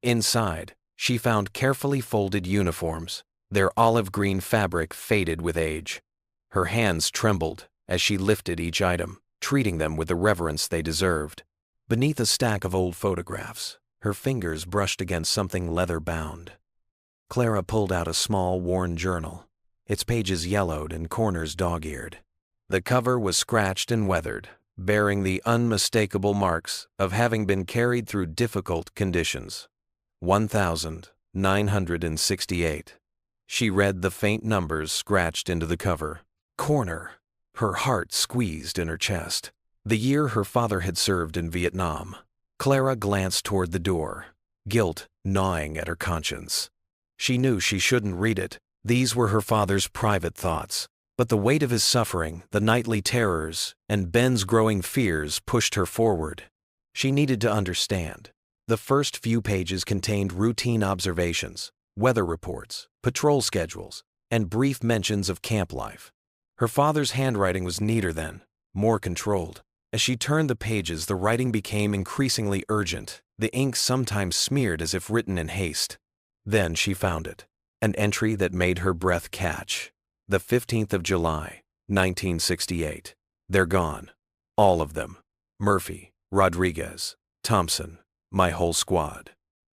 Inside, she found carefully folded uniforms, their olive green fabric faded with age. Her hands trembled as she lifted each item, treating them with the reverence they deserved. Beneath a stack of old photographs, her fingers brushed against something leather-bound. Clara pulled out a small, worn journal, its pages yellowed and corners dog-eared. The cover was scratched and weathered, bearing the unmistakable marks of having been carried through difficult conditions. 1968. She read the faint numbers scratched into the cover. Corner. Her heart squeezed in her chest. The year her father had served in Vietnam. Clara glanced toward the door, guilt gnawing at her conscience. She knew she shouldn't read it. These were her father's private thoughts. But the weight of his suffering, the nightly terrors, and Ben's growing fears pushed her forward. She needed to understand. The first few pages contained routine observations, weather reports, patrol schedules, and brief mentions of camp life. Her father's handwriting was neater then, more controlled. As she turned the pages, the writing became increasingly urgent, the ink sometimes smeared as if written in haste. Then she found it, an entry that made her breath catch. The 15th of July, 1968. They're gone. All of them. Murphy, Rodriguez, Thompson, my whole squad.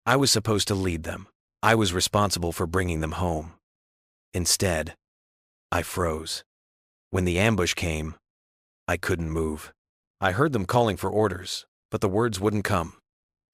I was supposed to lead them. I was responsible for bringing them home. Instead, I froze. When the ambush came, I couldn't move. I heard them calling for orders, but the words wouldn't come.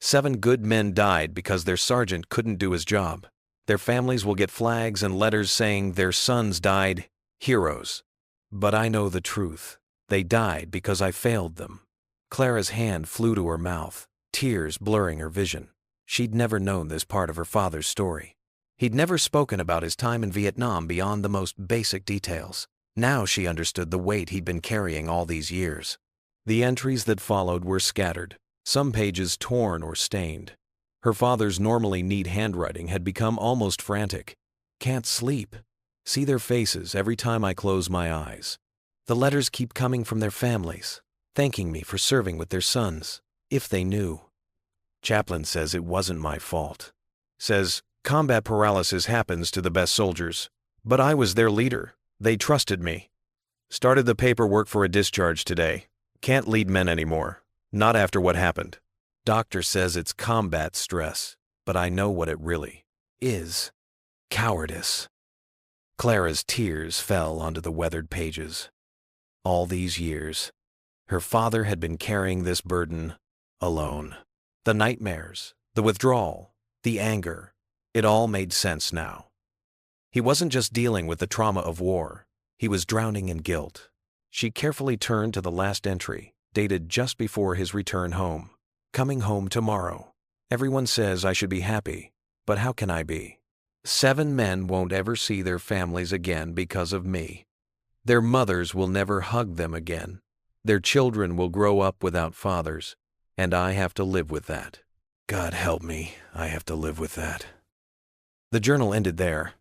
7 good men died because their sergeant couldn't do his job. Their families will get flags and letters saying their sons died, heroes. But I know the truth. They died because I failed them. Clara's hand flew to her mouth, tears blurring her vision. She'd never known this part of her father's story. He'd never spoken about his time in Vietnam beyond the most basic details. Now she understood the weight he'd been carrying all these years. The entries that followed were scattered, some pages torn or stained. Her father's normally neat handwriting had become almost frantic. Can't sleep. See their faces every time I close my eyes. The letters keep coming from their families, thanking me for serving with their sons, if they knew. Chaplain says it wasn't my fault. Says, combat paralysis happens to the best soldiers. But I was their leader. They trusted me. Started the paperwork for a discharge today. Can't lead men anymore. Not after what happened. Doctor says it's combat stress, but I know what it really is. Cowardice. Clara's tears fell onto the weathered pages. All these years, her father had been carrying this burden alone. The nightmares, the withdrawal, the anger, it all made sense now. He wasn't just dealing with the trauma of war, he was drowning in guilt. She carefully turned to the last entry, dated just before his return home. Coming home tomorrow. Everyone says I should be happy, but how can I be? 7 men won't ever see their families again because of me. Their mothers will never hug them again. Their children will grow up without fathers, and I have to live with that. God help me, I have to live with that. The journal ended there.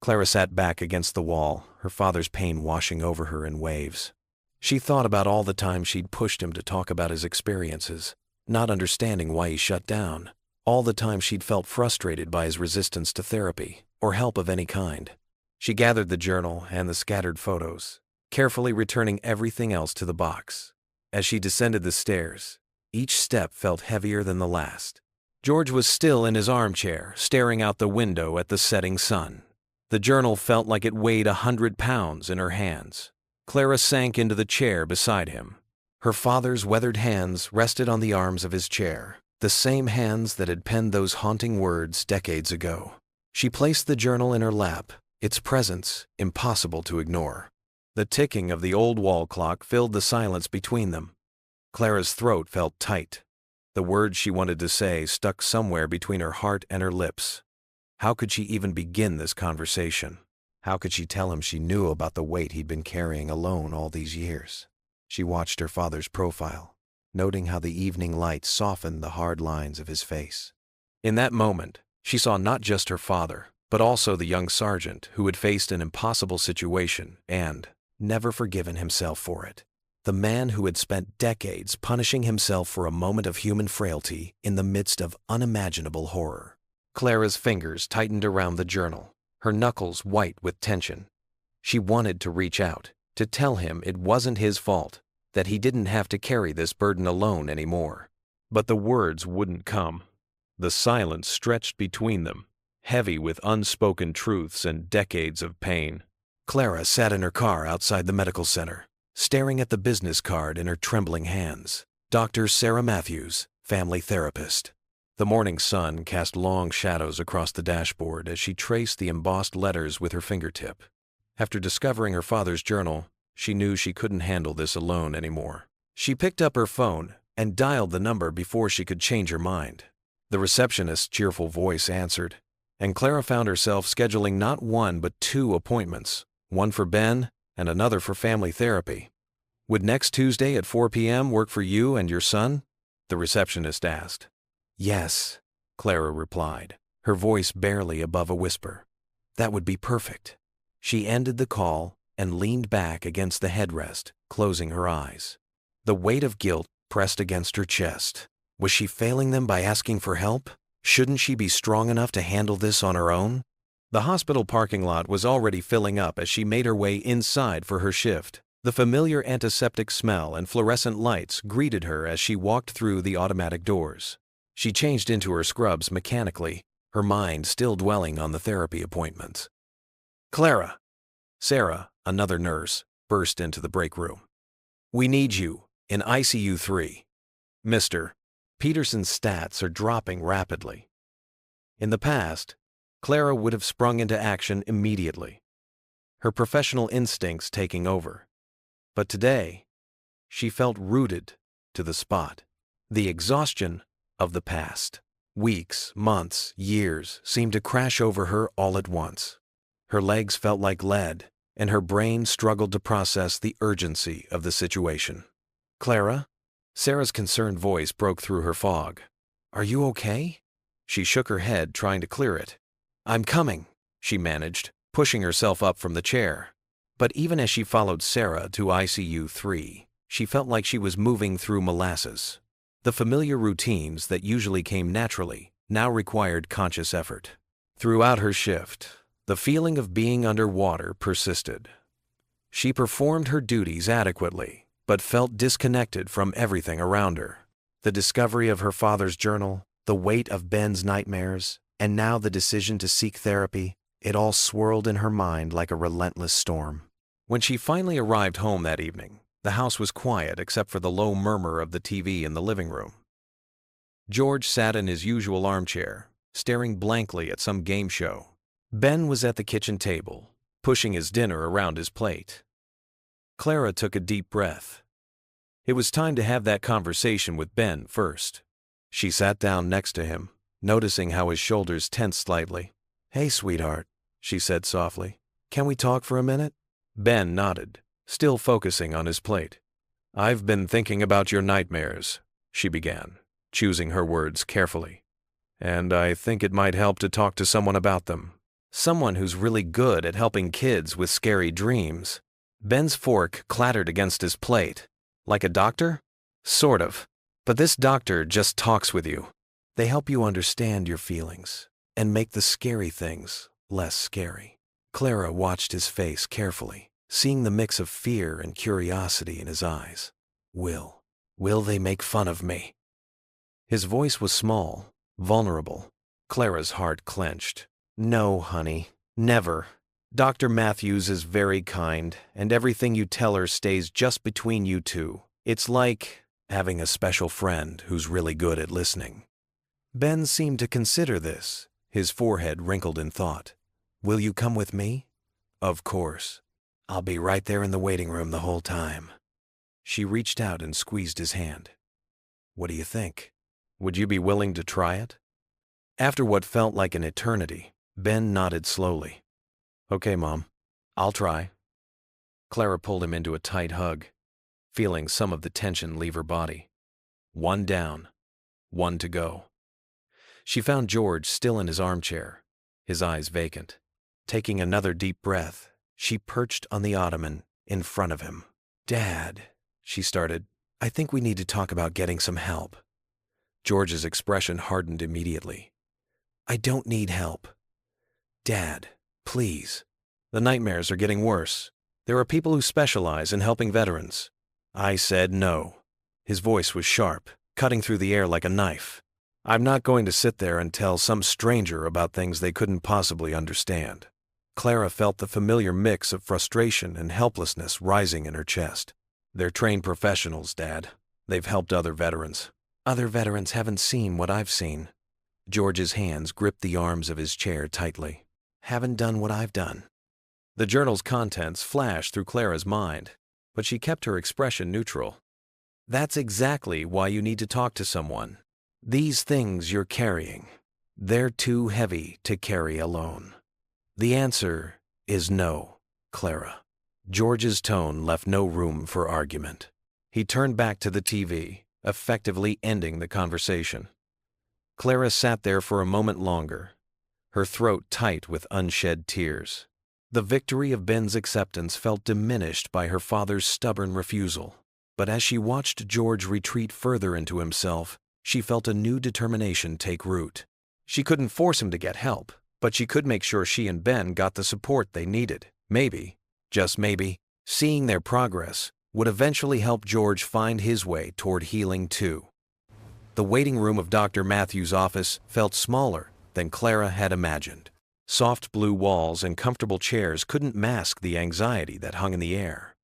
Clara sat back against the wall, her father's pain washing over her in waves. She thought about all the time she'd pushed him to talk about his experiences, not understanding why he shut down. All the time she'd felt frustrated by his resistance to therapy or help of any kind. She gathered the journal and the scattered photos, carefully returning everything else to the box. As she descended the stairs, each step felt heavier than the last. George was still in his armchair, staring out the window at the setting sun. The journal felt like it weighed 100 pounds in her hands. Clara sank into the chair beside him. Her father's weathered hands rested on the arms of his chair, the same hands that had penned those haunting words decades ago. She placed the journal in her lap, its presence impossible to ignore. The ticking of the old wall clock filled the silence between them. Clara's throat felt tight. The words she wanted to say stuck somewhere between her heart and her lips. How could she even begin this conversation? How could she tell him she knew about the weight he'd been carrying alone all these years? She watched her father's profile, noting how the evening light softened the hard lines of his face. In that moment, she saw not just her father, but also the young sergeant who had faced an impossible situation and never forgiven himself for it. The man who had spent decades punishing himself for a moment of human frailty in the midst of unimaginable horror. Clara's fingers tightened around the journal, her knuckles white with tension. She wanted to reach out, to tell him it wasn't his fault, that he didn't have to carry this burden alone anymore. But the words wouldn't come. The silence stretched between them, heavy with unspoken truths and decades of pain. Clara sat in her car outside the medical center, staring at the business card in her trembling hands. Dr. Sarah Matthews, family therapist. The morning sun cast long shadows across the dashboard as she traced the embossed letters with her fingertip. After discovering her father's journal, she knew she couldn't handle this alone anymore. She picked up her phone and dialed the number before she could change her mind. The receptionist's cheerful voice answered, and Clara found herself scheduling not one but 2 appointments, one for Ben and another for family therapy. "Would next Tuesday at 4 p.m. work for you and your son?" the receptionist asked. "Yes," Clara replied, her voice barely above a whisper. "That would be perfect." She ended the call and leaned back against the headrest, closing her eyes. The weight of guilt pressed against her chest. Was she failing them by asking for help? Shouldn't she be strong enough to handle this on her own? The hospital parking lot was already filling up as she made her way inside for her shift. The familiar antiseptic smell and fluorescent lights greeted her as she walked through the automatic doors. She changed into her scrubs mechanically, her mind still dwelling on the therapy appointments. "Clara!" Sarah, another nurse, burst into the break room. "We need you in ICU 3. Mr. Peterson's stats are dropping rapidly." In the past, Clara would have sprung into action immediately, her professional instincts taking over. But today, she felt rooted to the spot. The exhaustion of the past, weeks, months, years, seemed to crash over her all at once. Her legs felt like lead, and her brain struggled to process the urgency of the situation. "Clara?" Sarah's concerned voice broke through her fog. "Are you okay?" She shook her head, trying to clear it. "I'm coming," she managed, pushing herself up from the chair. But even as she followed Sarah to ICU 3, she felt like she was moving through molasses. The familiar routines that usually came naturally now required conscious effort. Throughout her shift, the feeling of being underwater persisted. She performed her duties adequately, but felt disconnected from everything around her. The discovery of her father's journal, the weight of Ben's nightmares, and now the decision to seek therapy, it all swirled in her mind like a relentless storm. When she finally arrived home that evening, the house was quiet except for the low murmur of the TV in the living room. George sat in his usual armchair, staring blankly at some game show. Ben was at the kitchen table, pushing his dinner around his plate. Clara took a deep breath. It was time to have that conversation with Ben first. She sat down next to him, noticing how his shoulders tensed slightly. "Hey, sweetheart," she said softly. "Can we talk for a minute?" Ben nodded, still focusing on his plate. "I've been thinking about your nightmares," she began, choosing her words carefully. "And I think it might help to talk to someone about them. Someone who's really good at helping kids with scary dreams." Ben's fork clattered against his plate. "Like a doctor?" "Sort of. But this doctor just talks with you. They help you understand your feelings and make the scary things less scary." Clara watched his face carefully, seeing the mix of fear and curiosity in his eyes. Will they make fun of me?" His voice was small, vulnerable. Clara's heart clenched. "No, honey, never. Dr. Matthews is very kind, and everything you tell her stays just between you two. It's like having a special friend who's really good at listening. Ben seemed to consider this, his forehead wrinkled in thought. Will you come with me? Of course. I'll be right there in the waiting room the whole time. She reached out and squeezed his hand. What do you think? Would you be willing to try it? After what felt like an eternity, Ben nodded slowly. Okay, Mom. I'll try. Clara pulled him into a tight hug, feeling some of the tension leave her body. One down, one to go. She found George still in his armchair, his eyes vacant. Taking another deep breath, she perched on the ottoman in front of him. Dad, she started, I think we need to talk about getting some help. George's expression hardened immediately. I don't need help. Dad, please. The nightmares are getting worse. There are people who specialize in helping veterans. I said no. His voice was sharp, cutting through the air like a knife. I'm not going to sit there and tell some stranger about things they couldn't possibly understand. Clara felt the familiar mix of frustration and helplessness rising in her chest. They're trained professionals, Dad. They've helped other veterans. Other veterans haven't seen what I've seen. George's hands gripped the arms of his chair tightly. Haven't done what I've done. The journal's contents flashed through Clara's mind, but she kept her expression neutral. That's exactly why you need to talk to someone. These things you're carrying, they're too heavy to carry alone. The answer is no, Clara. George's tone left no room for argument. He turned back to the TV, effectively ending the conversation. Clara sat there for a moment longer, her throat tight with unshed tears. The victory of Ben's acceptance felt diminished by her father's stubborn refusal. But as she watched George retreat further into himself, she felt a new determination take root. She couldn't force him to get help, but she could make sure she and Ben got the support they needed. Maybe, just maybe, seeing their progress would eventually help George find his way toward healing too. The waiting room of Dr. Matthews' office felt smaller than Clara had imagined. Soft blue walls and comfortable chairs couldn't mask the anxiety that hung in the air.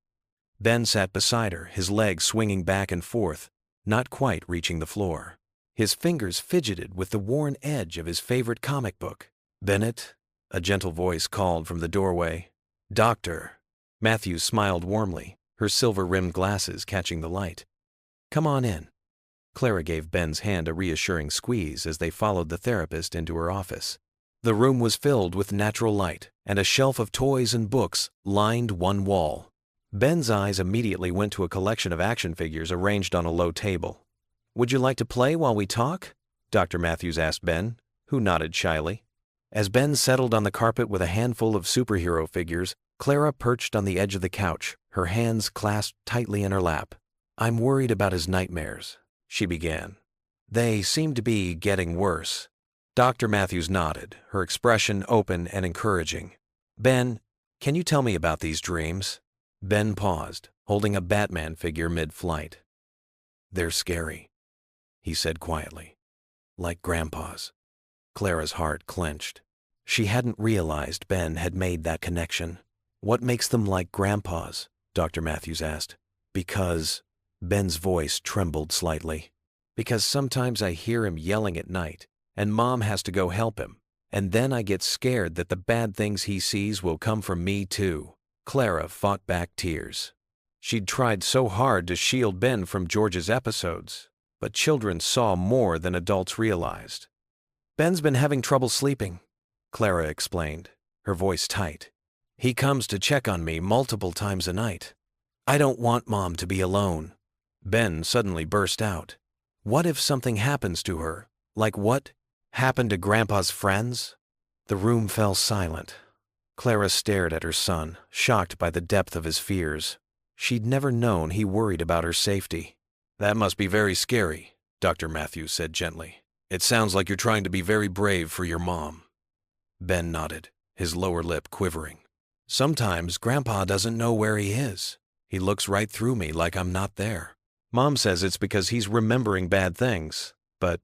Ben sat beside her, his legs swinging back and forth, not quite reaching the floor. His fingers fidgeted with the worn edge of his favorite comic book. Bennett, a gentle voice called from the doorway. Doctor. Matthews smiled warmly, her silver-rimmed glasses catching the light. Come on in. Clara gave Ben's hand a reassuring squeeze as they followed the therapist into her office. The room was filled with natural light, and a shelf of toys and books lined one wall. Ben's eyes immediately went to a collection of action figures arranged on a low table. Would you like to play while we talk? Dr. Matthews asked Ben, who nodded shyly. As Ben settled on the carpet with a handful of superhero figures, Clara perched on the edge of the couch, her hands clasped tightly in her lap. I'm worried about his nightmares, she began. They seem to be getting worse. Dr. Matthews nodded, her expression open and encouraging. Ben, can you tell me about these dreams? Ben paused, holding a Batman figure mid-flight. They're scary, he said quietly. Like Grandpa's. Clara's heart clenched. She hadn't realized Ben had made that connection. What makes them like Grandpa's? Dr. Matthews asked. Because, Ben's voice trembled slightly. Because sometimes I hear him yelling at night, and Mom has to go help him, and then I get scared that the bad things he sees will come from me too. Clara fought back tears. She'd tried so hard to shield Ben from George's episodes, but children saw more than adults realized. Ben's been having trouble sleeping, Clara explained, her voice tight. He comes to check on me multiple times a night. I don't want Mom to be alone. Ben suddenly burst out. What if something happens to her? Like what happened to Grandpa's friends? The room fell silent. Clara stared at her son, shocked by the depth of his fears. She'd never known he worried about her safety. That must be very scary, Dr. Matthews said gently. It sounds like you're trying to be very brave for your mom. Ben nodded, his lower lip quivering. Sometimes Grandpa doesn't know where he is. He looks right through me like I'm not there. Mom says it's because he's remembering bad things, but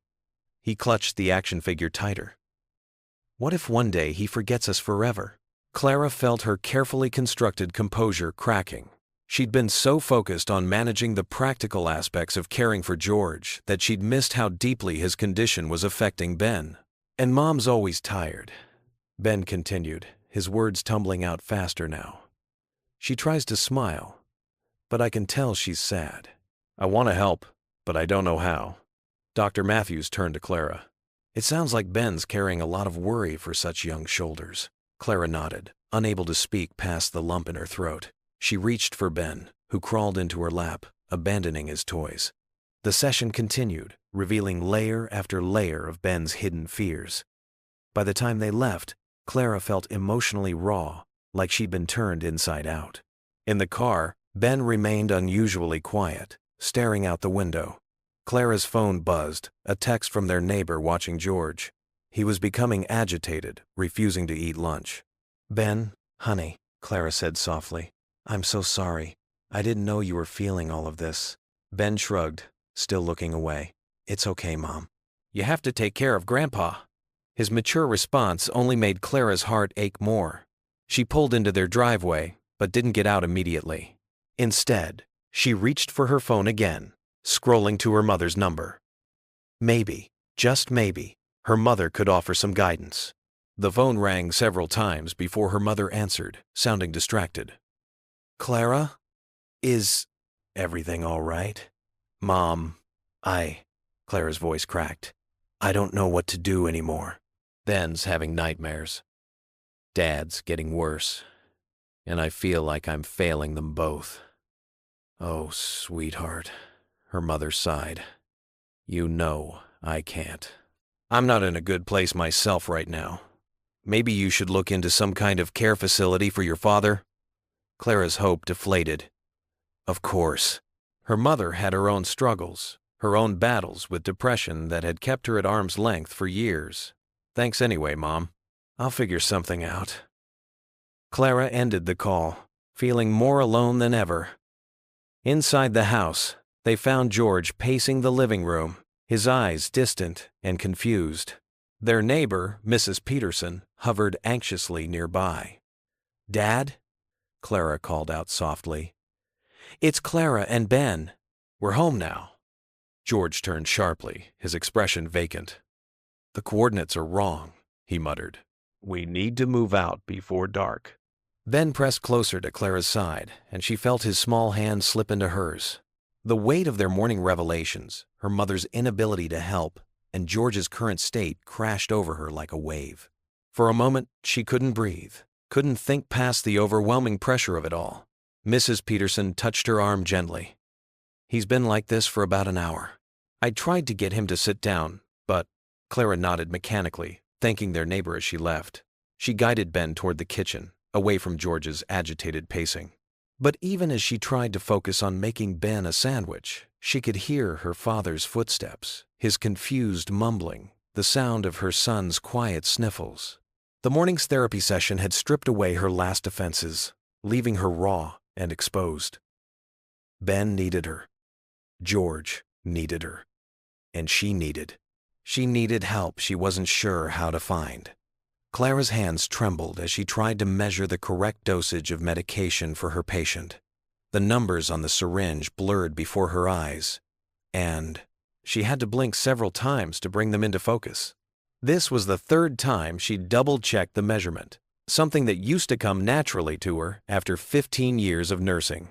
he clutched the action figure tighter. What if one day he forgets us forever? Clara felt her carefully constructed composure cracking. She'd been so focused on managing the practical aspects of caring for George that she'd missed how deeply his condition was affecting Ben. "And Mom's always tired," Ben continued, his words tumbling out faster now. "She tries to smile, but I can tell she's sad. I want to help, but I don't know how." Dr. Matthews turned to Clara. "It sounds like Ben's carrying a lot of worry for such young shoulders." Clara nodded, unable to speak past the lump in her throat. She reached for Ben, who crawled into her lap, abandoning his toys. The session continued, revealing layer after layer of Ben's hidden fears. By the time they left, Clara felt emotionally raw, like she'd been turned inside out. In the car, Ben remained unusually quiet, staring out the window. Clara's phone buzzed, a text from their neighbor watching George. He was becoming agitated, refusing to eat lunch. "Ben, honey," Clara said softly, "I'm so sorry. I didn't know you were feeling all of this." Ben shrugged, still looking away. "It's okay, Mom. You have to take care of Grandpa." His mature response only made Clara's heart ache more. She pulled into their driveway, but didn't get out immediately. Instead, she reached for her phone again, scrolling to her mother's number. Maybe, just maybe, her mother could offer some guidance. The phone rang several times before her mother answered, sounding distracted. "Clara? Is everything all right?" "Mom, Clara's voice cracked. "I don't know what to do anymore. Ben's having nightmares. Dad's getting worse. And I feel like I'm failing them both." "Oh, sweetheart," her mother sighed. "You know I can't. I'm not in a good place myself right now. Maybe you should look into some kind of care facility for your father." Clara's hope deflated. Of course. Her mother had her own struggles, her own battles with depression that had kept her at arm's length for years. "Thanks anyway, Mom. I'll figure something out." Clara ended the call, feeling more alone than ever. Inside the house, they found George pacing the living room, his eyes distant and confused. Their neighbor, Mrs. Peterson, hovered anxiously nearby. "Dad?" Clara called out softly. "It's Clara and Ben. We're home now." George turned sharply, his expression vacant. "The coordinates are wrong," he muttered. "We need to move out before dark." Ben pressed closer to Clara's side, and she felt his small hand slip into hers. The weight of their morning revelations, her mother's inability to help, and George's current state crashed over her like a wave. For a moment, she couldn't breathe, couldn't think past the overwhelming pressure of it all. Mrs. Peterson touched her arm gently. "He's been like this for about an hour. I tried to get him to sit down, but—" Clara nodded mechanically, thanking their neighbor as she left. She guided Ben toward the kitchen, away from George's agitated pacing. But even as she tried to focus on making Ben a sandwich, she could hear her father's footsteps, his confused mumbling, the sound of her son's quiet sniffles. The morning's therapy session had stripped away her last defenses, leaving her raw and exposed. Ben needed her. George needed her. And she needed help she wasn't sure how to find. Clara's hands trembled as she tried to measure the correct dosage of medication for her patient. The numbers on the syringe blurred before her eyes, and she had to blink several times to bring them into focus. This was the third time she'd double-checked the measurement, something that used to come naturally to her after 15 years of nursing.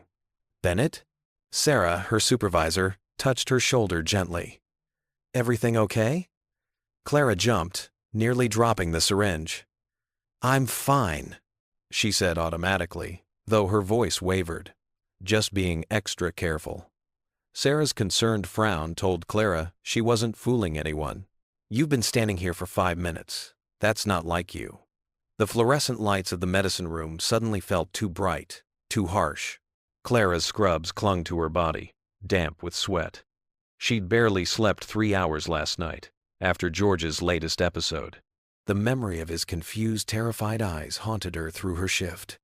"Bennett?" Sarah, her supervisor, touched her shoulder gently. "Everything okay?" Clara jumped, nearly dropping the syringe. "I'm fine," she said automatically, though her voice wavered. Just being extra careful. Sarah's concerned frown told Clara she wasn't fooling anyone. "You've been standing here for 5 minutes. That's not like you." The fluorescent lights of the medicine room suddenly felt too bright, too harsh. Clara's scrubs clung to her body, damp with sweat. She'd barely slept 3 hours last night, after George's latest episode. The memory of his confused, terrified eyes haunted her through her shift.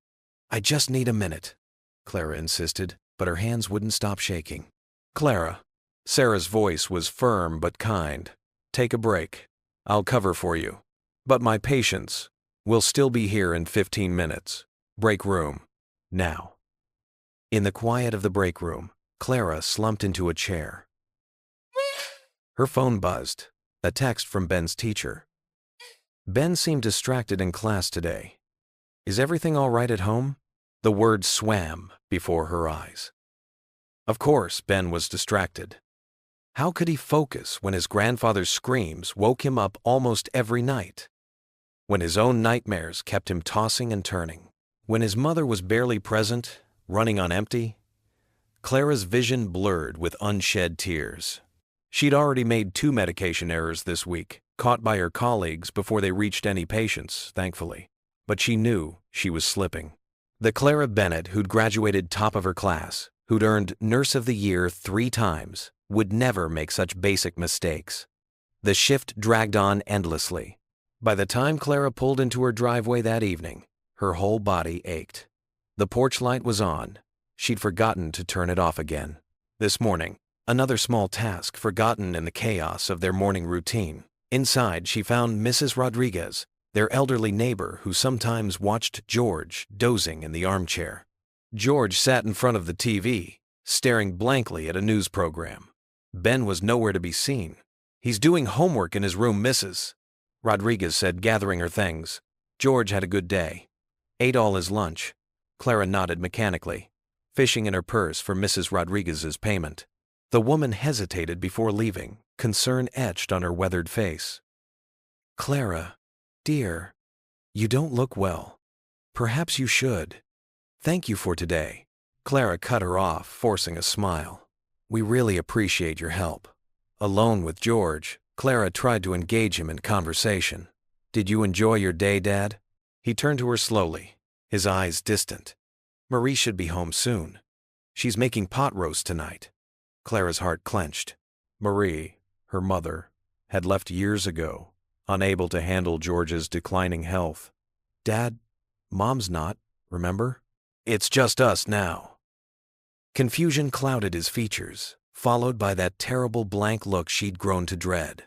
"I just need a minute," Clara insisted, but her hands wouldn't stop shaking. "Clara," Sarah's voice was firm but kind, "take a break. I'll cover for you. But my patience, We'll still be here in 15 minutes. Break room. Now. In the quiet of the break room, Clara slumped into a chair. Her phone buzzed. A text from Ben's teacher. Ben seemed distracted in class today. Is everything all right at home? The words swam before her eyes. Of course, Ben was distracted. How could he focus when his grandfather's screams woke him up almost every night? When his own nightmares kept him tossing and turning? When his mother was barely present, running on empty? Clara's vision blurred with unshed tears. She'd already made 2 medication errors this week, caught by her colleagues before they reached any patients, thankfully. But she knew she was slipping. The Clara Bennett who'd graduated top of her class, who'd earned Nurse of the Year 3 times, would never make such basic mistakes. The shift dragged on endlessly. By the time Clara pulled into her driveway that evening, her whole body ached. The porch light was on. She'd forgotten to turn it off again. This morning, another small task forgotten in the chaos of their morning routine. Inside, she found Mrs. Rodriguez, their elderly neighbor who sometimes watched George dozing in the armchair. George sat in front of the TV, staring blankly at a news program. Ben was nowhere to be seen. He's doing homework in his room, Mrs. Rodriguez said, gathering her things. George had a good day. Ate all his lunch. Clara nodded mechanically, fishing in her purse for Mrs. Rodriguez's payment. The woman hesitated before leaving, concern etched on her weathered face. Clara, dear, you don't look well. Perhaps you should. Thank you for today. Clara cut her off, forcing a smile. We really appreciate your help. Alone with George, Clara tried to engage him in conversation. Did you enjoy your day, Dad? He turned to her slowly, his eyes distant. Marie should be home soon. She's making pot roast tonight. Clara's heart clenched. Marie, her mother, had left years ago, unable to handle George's declining health. Dad, Mom's not, remember? It's just us now. Confusion clouded his features, followed by that terrible blank look she'd grown to dread.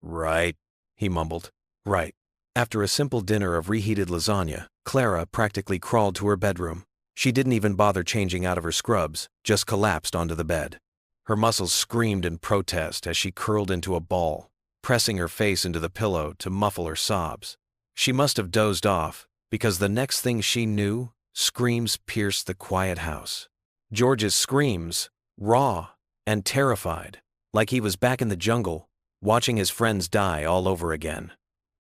Right, he mumbled. Right. After a simple dinner of reheated lasagna, Clara practically crawled to her bedroom. She didn't even bother changing out of her scrubs, just collapsed onto the bed. Her muscles screamed in protest as she curled into a ball, pressing her face into the pillow to muffle her sobs. She must have dozed off, because the next thing she knew, screams pierced the quiet house. George's screams, raw and terrified, like he was back in the jungle, watching his friends die all over again.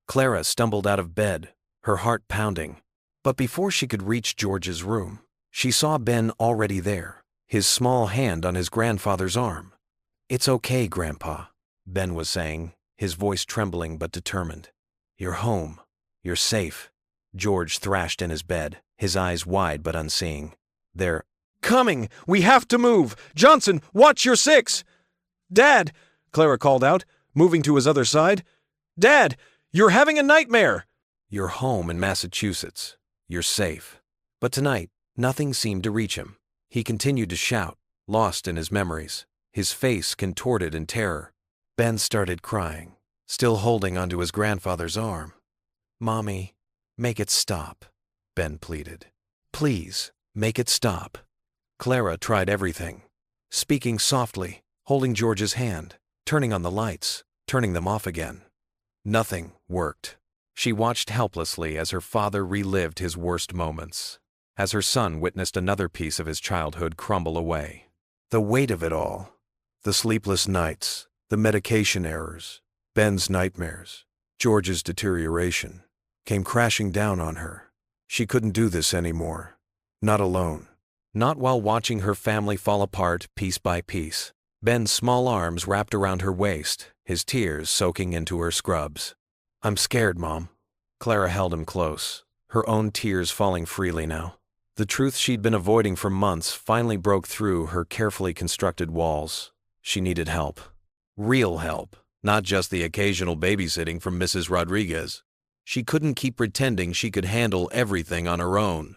Clara stumbled out of bed, her heart pounding. But before she could reach George's room, she saw Ben already there, his small hand on his grandfather's arm. It's okay, Grandpa, Ben was saying, his voice trembling but determined. You're home. You're safe. George thrashed in his bed, his eyes wide but unseeing. They're coming! We have to move! Johnson, watch your 6! Dad! Clara called out, moving to his other side. Dad! You're having a nightmare! You're home in Massachusetts. You're safe. But tonight, nothing seemed to reach him. He continued to shout, lost in his memories, his face contorted in terror. Ben started crying, still holding onto his grandfather's arm. Mommy, make it stop, Ben pleaded. Please, make it stop. Clara tried everything, speaking softly, holding George's hand, turning on the lights, turning them off again. Nothing worked. She watched helplessly as her father relived his worst moments, as her son witnessed another piece of his childhood crumble away. The weight of it all, the sleepless nights, the medication errors, Ben's nightmares, George's deterioration, came crashing down on her. She couldn't do this anymore. Not alone. Not while watching her family fall apart piece by piece. Ben's small arms wrapped around her waist, his tears soaking into her scrubs. I'm scared, Mom. Clara held him close, her own tears falling freely now. The truth she'd been avoiding for months finally broke through her carefully constructed walls. She needed help. Real help, not just the occasional babysitting from Mrs. Rodriguez. She couldn't keep pretending she could handle everything on her own.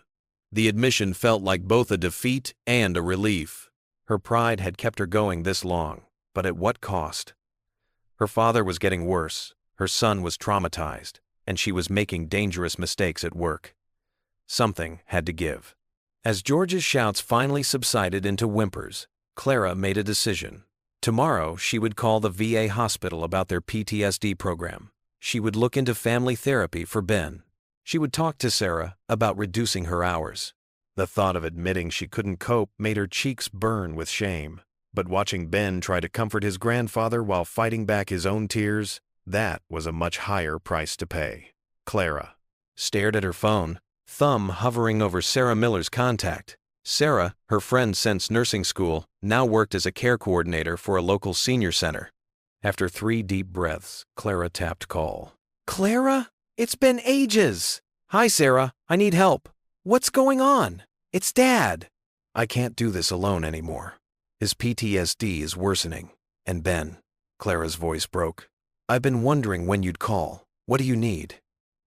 The admission felt like both a defeat and a relief. Her pride had kept her going this long, but at what cost? Her father was getting worse. Her son was traumatized. and she was making dangerous mistakes at work. Something had to give. As George's shouts finally subsided into whimpers, Clara made a decision. Tomorrow, she would call the VA hospital about their PTSD program. She would look into family therapy for Ben. She would talk to Sarah about reducing her hours. The thought of admitting she couldn't cope made her cheeks burn with shame. But watching Ben try to comfort his grandfather while fighting back his own tears, that was a much higher price to pay. Clara stared at her phone, thumb hovering over Sarah Miller's contact. Sarah, her friend since nursing school, now worked as a care coordinator for a local senior center. After 3 deep breaths, Clara tapped call. "Clara? It's been ages!" "Hi, Sarah. I need help." "What's going on?" "It's Dad." "I can't do this alone anymore. His PTSD is worsening. And Ben," Clara's voice broke, "I've been wondering when you'd call. What do you need?"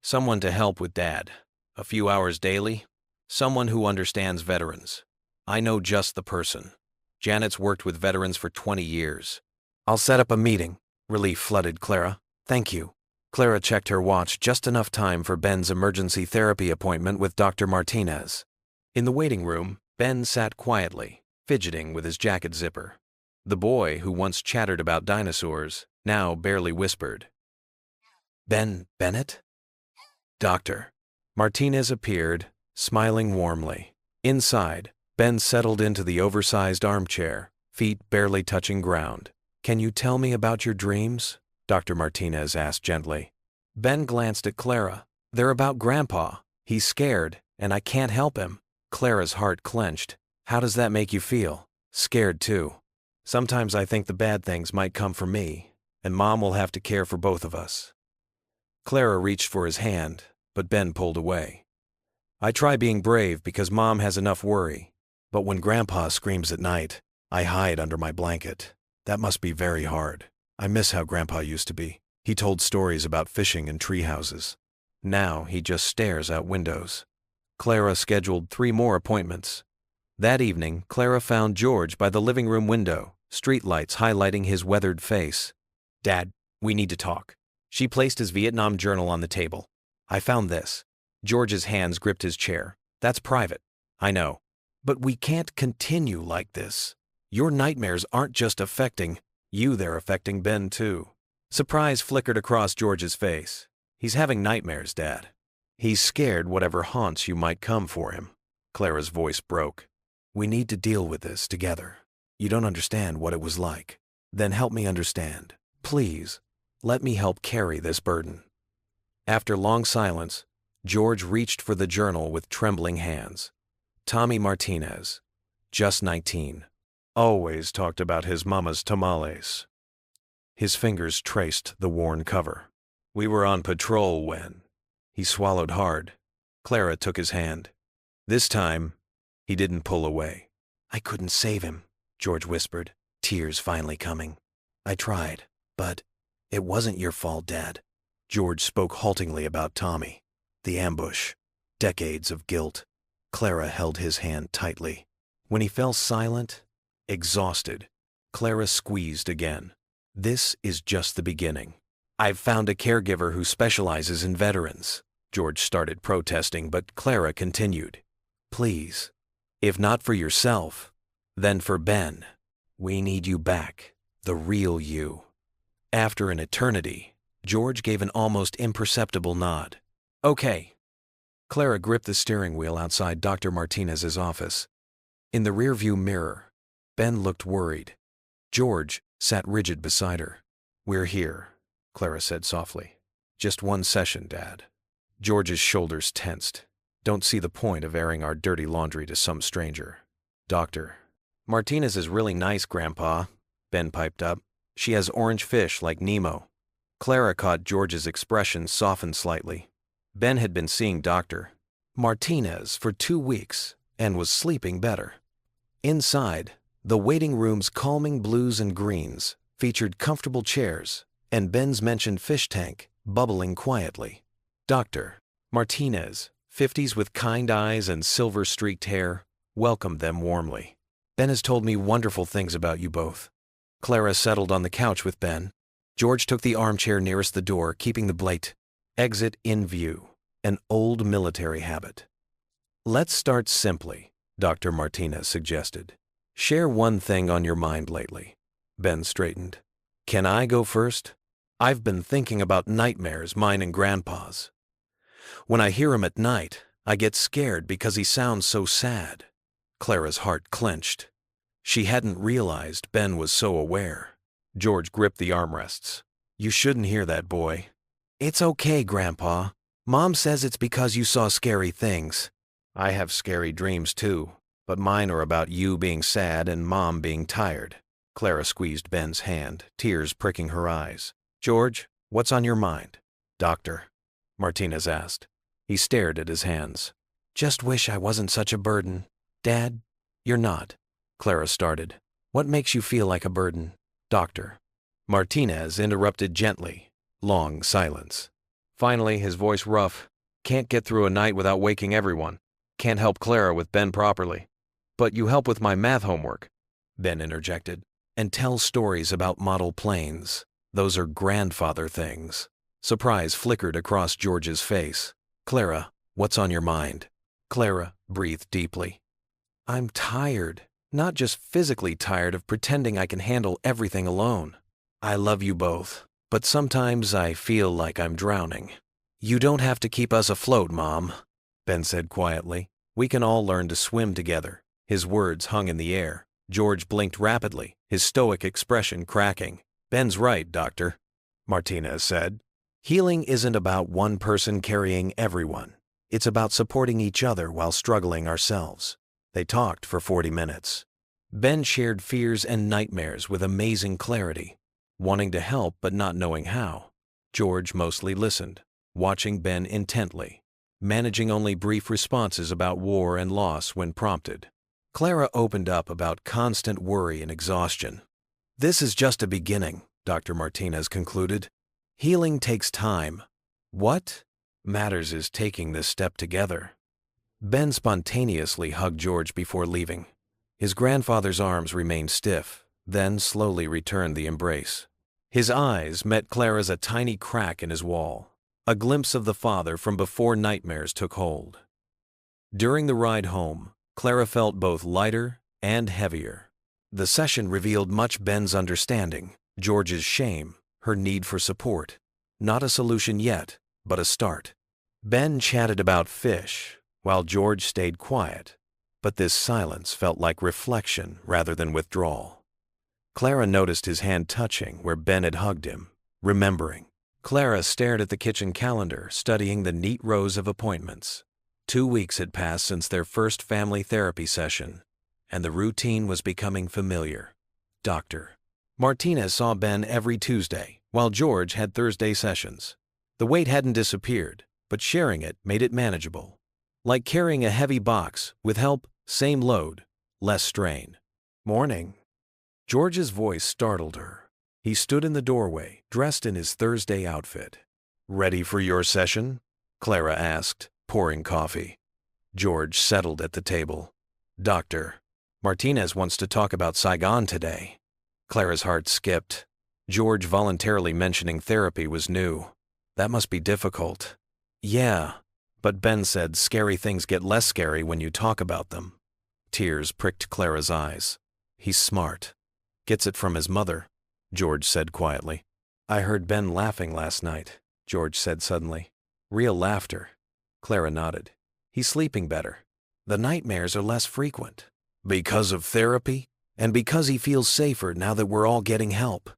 "Someone to help with Dad. A few hours daily. Someone who understands veterans. I know just the person. Janet's worked with veterans for 20 years. "I'll set up a meeting." Relief flooded Clara. "Thank you." Clara checked her watch, just enough time for Ben's emergency therapy appointment with Dr. Martinez. In the waiting room, Ben sat quietly, fidgeting with his jacket zipper. The boy, who once chattered about dinosaurs, now barely whispered. "Ben Bennett?" "Doctor." Martinez appeared, smiling warmly. Inside, Ben settled into the oversized armchair, feet barely touching ground. "Can you tell me about your dreams?" Dr. Martinez asked gently. Ben glanced at Clara. "They're about Grandpa. He's scared, and I can't help him." Clara's heart clenched. "How does that make you feel?" "Scared too. Sometimes I think the bad things might come for me, and Mom will have to care for both of us." Clara reached for his hand, but Ben pulled away. "I try being brave because Mom has enough worry. But when Grandpa screams at night, I hide under my blanket. That must be very hard. I miss how Grandpa used to be. He told stories about fishing and tree houses. Now he just stares out windows." Clara scheduled 3 more appointments. That evening, Clara found George by the living room window, streetlights highlighting his weathered face. "Dad, we need to talk." She placed his Vietnam journal on the table. "I found this." George's hands gripped his chair. "That's private." "I know. But we can't continue like this. Your nightmares aren't just affecting you, they're affecting Ben too." Surprise flickered across George's face. "He's having nightmares, Dad." "He's scared whatever haunts you might come for him." Clara's voice broke. "We need to deal with this together. You don't understand what it was like. Then help me understand. Please, let me help carry this burden." After long silence, George reached for the journal with trembling hands. Tommy Martinez, just 19. Always talked about his mama's tamales. His fingers traced the worn cover. "We were on patrol when..." He swallowed hard. Clara took his hand. This time, he didn't pull away. "I couldn't save him," George whispered, tears finally coming. "I tried, but it wasn't your fault, Dad." George spoke haltingly about Tommy. The ambush. Decades of guilt. Clara held his hand tightly. When he fell silent, exhausted, Clara squeezed again. "This is just the beginning. I've found a caregiver who specializes in veterans." George started protesting, but Clara continued. "Please, if not for yourself, then for Ben. We need you back, the real you." After an eternity, George gave an almost imperceptible nod. "Okay." Clara gripped the steering wheel outside Dr. Martinez's office. In the rearview mirror, Ben looked worried. George sat rigid beside her. "We're here," Clara said softly. "Just one session, Dad." George's shoulders tensed. "Don't see the point of airing our dirty laundry to some stranger." "Doctor Martinez is really nice, Grandpa," Ben piped up. "She has orange fish like Nemo." Clara caught George's expression soften slightly. Ben had been seeing Dr. Martinez for 2 weeks and was sleeping better. Inside, the waiting room's calming blues and greens featured comfortable chairs and Ben's mentioned fish tank bubbling quietly. Dr. Martinez, 50s with kind eyes and silver-streaked hair, welcomed them warmly. "Ben has told me wonderful things about you both." Clara settled on the couch with Ben. George took the armchair nearest the door, keeping the plate. Exit in view, an old military habit. Let's start simply, Dr. Martinez suggested. Share one thing on your mind lately. Ben straightened. Can I go first? I've been thinking about nightmares, mine and Grandpa's. When I hear him at night, I get scared because he sounds so sad. Clara's heart clenched. She hadn't realized Ben was so aware. George gripped the armrests. You shouldn't hear that, boy. It's okay, Grandpa. Mom says it's because you saw scary things. I have scary dreams too, but mine are about you being sad and Mom being tired. Clara squeezed Ben's hand, tears pricking her eyes. George, what's on your mind? Doctor, Martinez asked. He stared at his hands. Just wish I wasn't such a burden. Dad, you're not. Clara started. What makes you feel like a burden? Doctor. Martinez interrupted gently. Long silence. Finally, his voice rough. Can't get through a night without waking everyone. Can't help Clara with Ben properly. But you help with my math homework, Ben interjected. And tell stories about model planes. Those are grandfather things. Surprise flickered across George's face. Clara, what's on your mind? Clara breathed deeply. I'm tired. Not just physically tired of pretending I can handle everything alone. I love you both, but sometimes I feel like I'm drowning. You don't have to keep us afloat, Mom, Ben said quietly. We can all learn to swim together. His words hung in the air. George blinked rapidly, his stoic expression cracking. Ben's right, Doctor, Martinez said. Healing isn't about one person carrying everyone. It's about supporting each other while struggling ourselves. They talked for 40 minutes. Ben shared fears and nightmares with amazing clarity, wanting to help but not knowing how. George mostly listened, watching Ben intently, managing only brief responses about war and loss when prompted. Clara opened up about constant worry and exhaustion. This is just a beginning, Dr. Martinez concluded. Healing takes time. What matters is taking this step together. Ben spontaneously hugged George before leaving. His grandfather's arms remained stiff, then slowly returned the embrace. His eyes met Clara's a tiny crack in his wall, a glimpse of the father from before nightmares took hold. During the ride home, Clara felt both lighter and heavier. The session revealed much Ben's understanding, George's shame, her need for support. Not a solution yet, but a start. Ben chatted about fish, while George stayed quiet, but this silence felt like reflection rather than withdrawal. Clara noticed his hand touching where Ben had hugged him, remembering. Clara stared at the kitchen calendar, studying the neat rows of appointments. 2 weeks had passed since their first family therapy session, and the routine was becoming familiar. Doctor. Martinez saw Ben every Tuesday, while George had Thursday sessions. The weight hadn't disappeared, but sharing it made it manageable. Like carrying a heavy box, with help, same load, less strain. Morning. George's voice startled her. He stood in the doorway, dressed in his Thursday outfit. Ready for your session? Clara asked, pouring coffee. George settled at the table. Doctor, Martinez wants to talk about Saigon today. Clara's heart skipped. George voluntarily mentioning therapy was new. That must be difficult. Yeah, but Ben said scary things get less scary when you talk about them. Tears pricked Clara's eyes. He's smart. Gets it from his mother, George said quietly. I heard Ben laughing last night, George said suddenly. Real laughter. Clara nodded. He's sleeping better. The nightmares are less frequent. Because of therapy? And because he feels safer now that we're all getting help.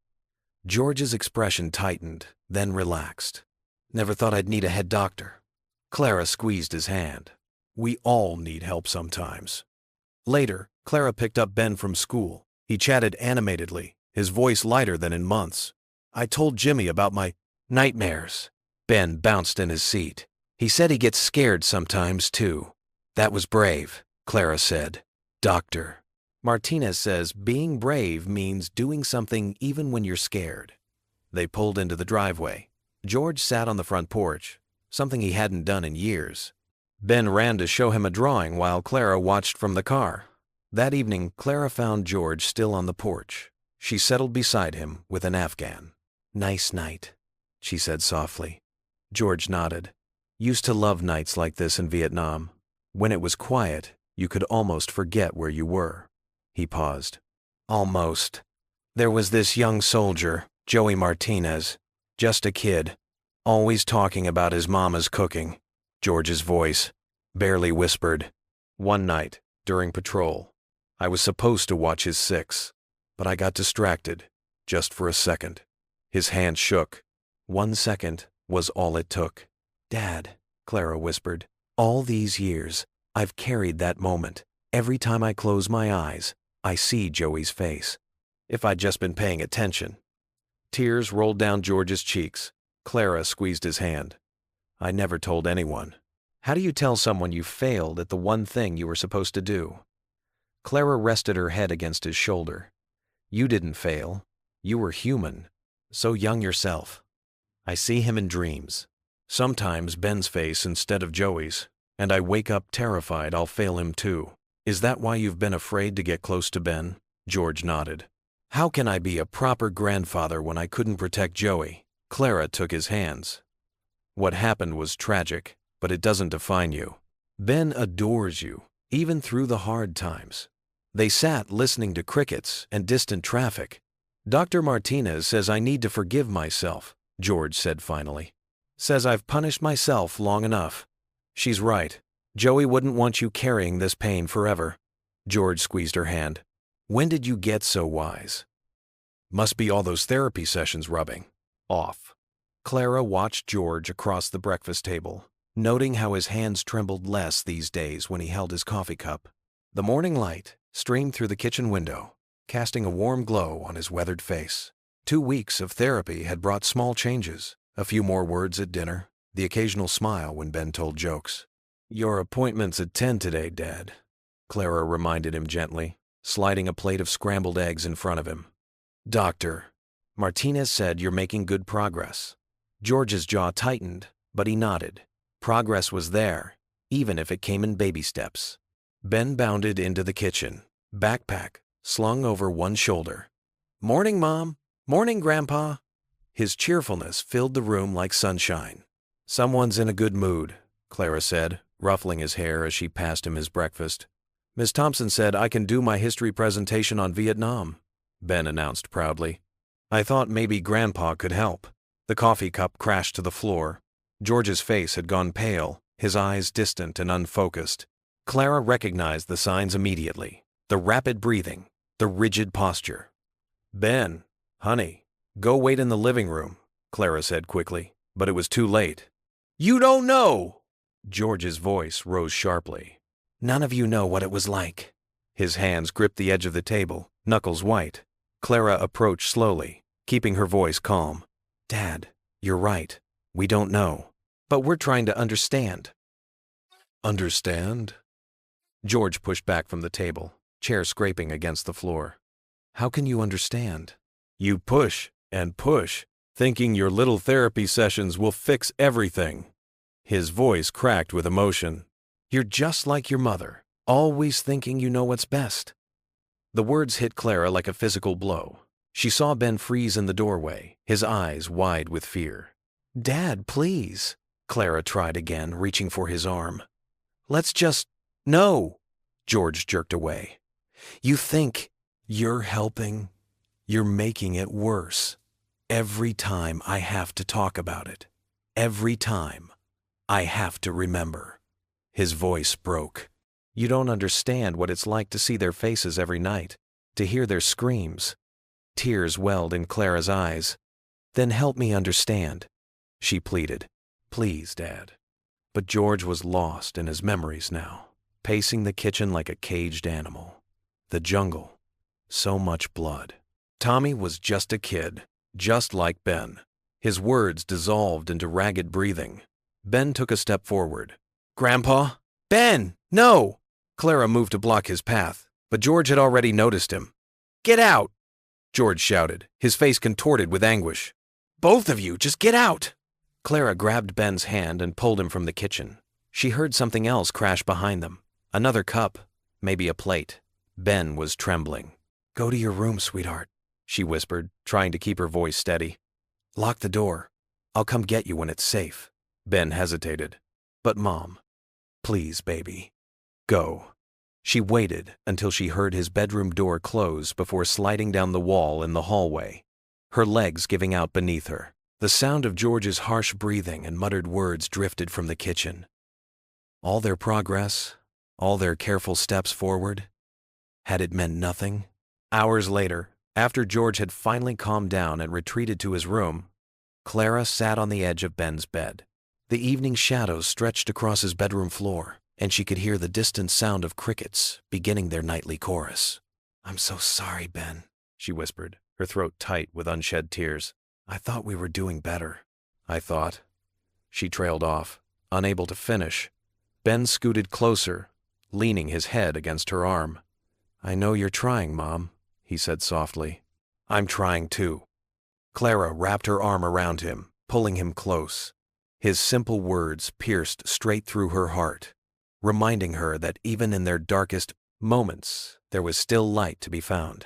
George's expression tightened, then relaxed. Never thought I'd need a head doctor. Clara squeezed his hand. We all need help sometimes. Later, Clara picked up Ben from school. He chatted animatedly, his voice lighter than in months. I told Jimmy about my nightmares. Ben bounced in his seat. He said he gets scared sometimes, too. That was brave, Clara said. Doctor. Martinez says being brave means doing something even when you're scared. They pulled into the driveway. George sat on the front porch, something he hadn't done in years. Ben ran to show him a drawing while Clara watched from the car. That evening, Clara found George still on the porch. She settled beside him with an Afghan. Nice night, she said softly. George nodded. Used to love nights like this in Vietnam. When it was quiet, you could almost forget where you were. He paused. Almost. There was this young soldier, Joey Martinez, just a kid, always talking about his mama's cooking. George's voice, barely whispered. One night, during patrol, I was supposed to watch his six, but I got distracted, just for a second. His hand shook. 1 second was all it took. Dad, Clara whispered, all these years, I've carried that moment. Every time I close my eyes, I see Joey's face. If I'd just been paying attention. Tears rolled down George's cheeks. Clara squeezed his hand. I never told anyone. How do you tell someone you failed at the one thing you were supposed to do? Clara rested her head against his shoulder. You didn't fail. You were human. So young yourself. I see him in dreams. Sometimes Ben's face instead of Joey's, and I wake up terrified I'll fail him too. Is that why you've been afraid to get close to Ben? George nodded. How can I be a proper grandfather when I couldn't protect Joey? Clara took his hands. What happened was tragic, but it doesn't define you. Ben adores you, even through the hard times. They sat listening to crickets and distant traffic. Dr. Martinez says I need to forgive myself, George said finally. Says I've punished myself long enough. She's right. Joey wouldn't want you carrying this pain forever. George squeezed her hand. When did you get so wise? Must be all those therapy sessions rubbing off. Clara watched George across the breakfast table, noting how his hands trembled less these days when he held his coffee cup. The morning light streamed through the kitchen window, casting a warm glow on his weathered face. 2 weeks of therapy had brought small changes. A few more words at dinner, the occasional smile when Ben told jokes. Your appointment's at 10 today, Dad, Clara reminded him gently, sliding a plate of scrambled eggs in front of him. Doctor, Martinez said you're making good progress. George's jaw tightened, but he nodded. Progress was there, even if it came in baby steps. Ben bounded into the kitchen, backpack slung over one shoulder. Morning, Mom. Morning, Grandpa. His cheerfulness filled the room like sunshine. Someone's in a good mood, Clara said, ruffling his hair as she passed him his breakfast. Miss Thompson said I can do my history presentation on Vietnam, Ben announced proudly. I thought maybe Grandpa could help. The coffee cup crashed to the floor. George's face had gone pale, his eyes distant and unfocused. Clara recognized the signs immediately. The rapid breathing, the rigid posture. Ben, honey, go wait in the living room, Clara said quickly, but it was too late. You don't know! George's voice rose sharply. None of you know what it was like. His hands gripped the edge of the table, knuckles white. Clara approached slowly, keeping her voice calm. Dad, you're right. We don't know. But we're trying to understand. Understand? George pushed back from the table, chair scraping against the floor. How can you understand? You push and push, thinking your little therapy sessions will fix everything. His voice cracked with emotion. You're just like your mother, always thinking you know what's best. The words hit Clara like a physical blow. She saw Ben freeze in the doorway, his eyes wide with fear. Dad, please. Clara tried again, reaching for his arm. Let's just... No! George jerked away. You think you're helping? You're making it worse. Every time I have to talk about it. Every time I have to remember. His voice broke. You don't understand what it's like to see their faces every night, to hear their screams. Tears welled in Clara's eyes. Then help me understand, she pleaded. Please, Dad. But George was lost in his memories now, pacing the kitchen like a caged animal. The jungle. So much blood. Tommy was just a kid, just like Ben. His words dissolved into ragged breathing. Ben took a step forward. Grandpa? Ben! No! Clara moved to block his path, but George had already noticed him. Get out! George shouted, his face contorted with anguish. Both of you, just get out! Clara grabbed Ben's hand and pulled him from the kitchen. She heard something else crash behind them. Another cup, maybe a plate. Ben was trembling. Go to your room, sweetheart, she whispered, trying to keep her voice steady. Lock the door. I'll come get you when it's safe. Ben hesitated. But Mom, please, baby. Go. She waited until she heard his bedroom door close before sliding down the wall in the hallway, her legs giving out beneath her. The sound of George's harsh breathing and muttered words drifted from the kitchen. All their progress, all their careful steps forward, had it meant nothing? Hours later, after George had finally calmed down and retreated to his room, Clara sat on the edge of Ben's bed. The evening shadows stretched across his bedroom floor, and she could hear the distant sound of crickets beginning their nightly chorus. "I'm so sorry, Ben," she whispered, her throat tight with unshed tears. "I thought we were doing better." "I thought." She trailed off, unable to finish. Ben scooted closer, leaning his head against her arm. "I know you're trying, Mom," he said softly. "I'm trying too." Clara wrapped her arm around him, pulling him close. His simple words pierced straight through her heart, reminding her that even in their darkest moments, there was still light to be found.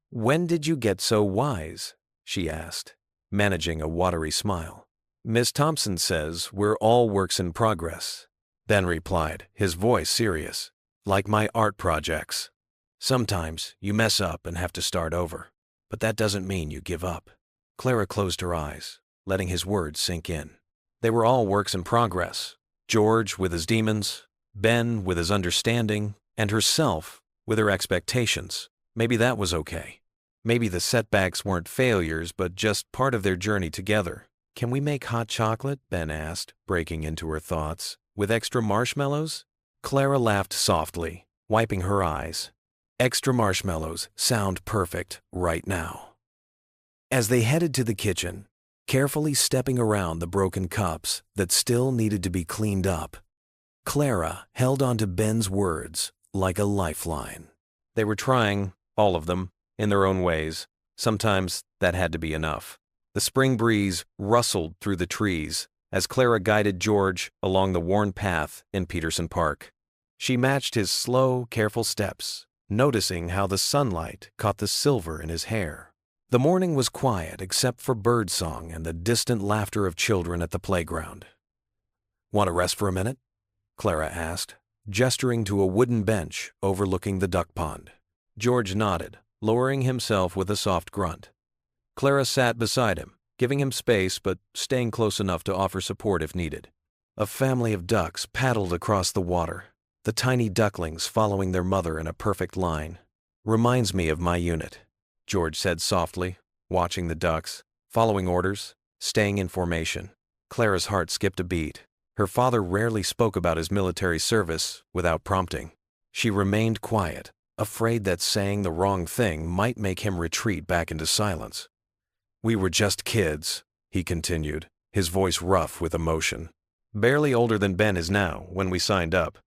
"When did you get so wise?" she asked, managing a watery smile. "Miss Thompson says we're all works in progress," Ben replied, his voice serious. "Like my art projects. Sometimes you mess up and have to start over, but that doesn't mean you give up." Clara closed her eyes, letting his words sink in. They were all works in progress. George with his demons, Ben with his understanding, and herself with her expectations. Maybe that was okay. Maybe the setbacks weren't failures, but just part of their journey together. "Can we make hot chocolate?" Ben asked, breaking into her thoughts. "With extra marshmallows?" Clara laughed softly, wiping her eyes. "Extra marshmallows sound perfect right now." As they headed to the kitchen, carefully stepping around the broken cups that still needed to be cleaned up, Clara held on to Ben's words like a lifeline. They were trying, all of them, in their own ways. Sometimes that had to be enough. The spring breeze rustled through the trees as Clara guided George along the worn path in Peterson Park. She matched his slow, careful steps, noticing how the sunlight caught the silver in his hair. The morning was quiet except for birdsong and the distant laughter of children at the playground. "Want to rest for a minute?" Clara asked, gesturing to a wooden bench overlooking the duck pond. George nodded, lowering himself with a soft grunt. Clara sat beside him, giving him space but staying close enough to offer support if needed. A family of ducks paddled across the water, the tiny ducklings following their mother in a perfect line. "Reminds me of my unit," George said softly, watching the ducks, following orders, staying in formation. Clara's heart skipped a beat. Her father rarely spoke about his military service without prompting. She remained quiet, afraid that saying the wrong thing might make him retreat back into silence. "We were just kids," he continued, his voice rough with emotion. "Barely older than Ben is now when we signed up.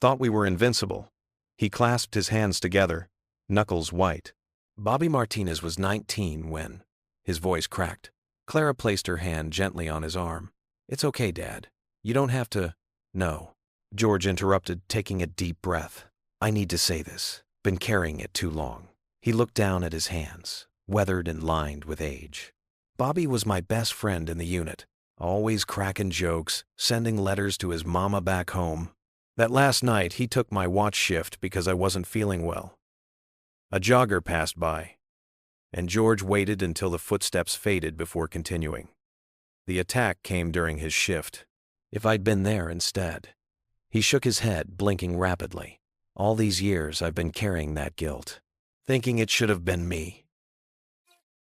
Thought we were invincible." He clasped his hands together, knuckles white. "Bobby Martinez was 19 when—" His voice cracked. Clara placed her hand gently on his arm. "It's okay, Dad. You don't have to—" "No," George interrupted, taking a deep breath. "I need to say this. Been carrying it too long." He looked down at his hands, weathered and lined with age. "Bobby was my best friend in the unit, always cracking jokes, sending letters to his mama back home. That last night he took my watch shift because I wasn't feeling well. A jogger passed by, and George waited until the footsteps faded before continuing. The attack came during his shift. If I'd been there instead." He shook his head, blinking rapidly. "All these years I've been carrying that guilt, thinking it should have been me."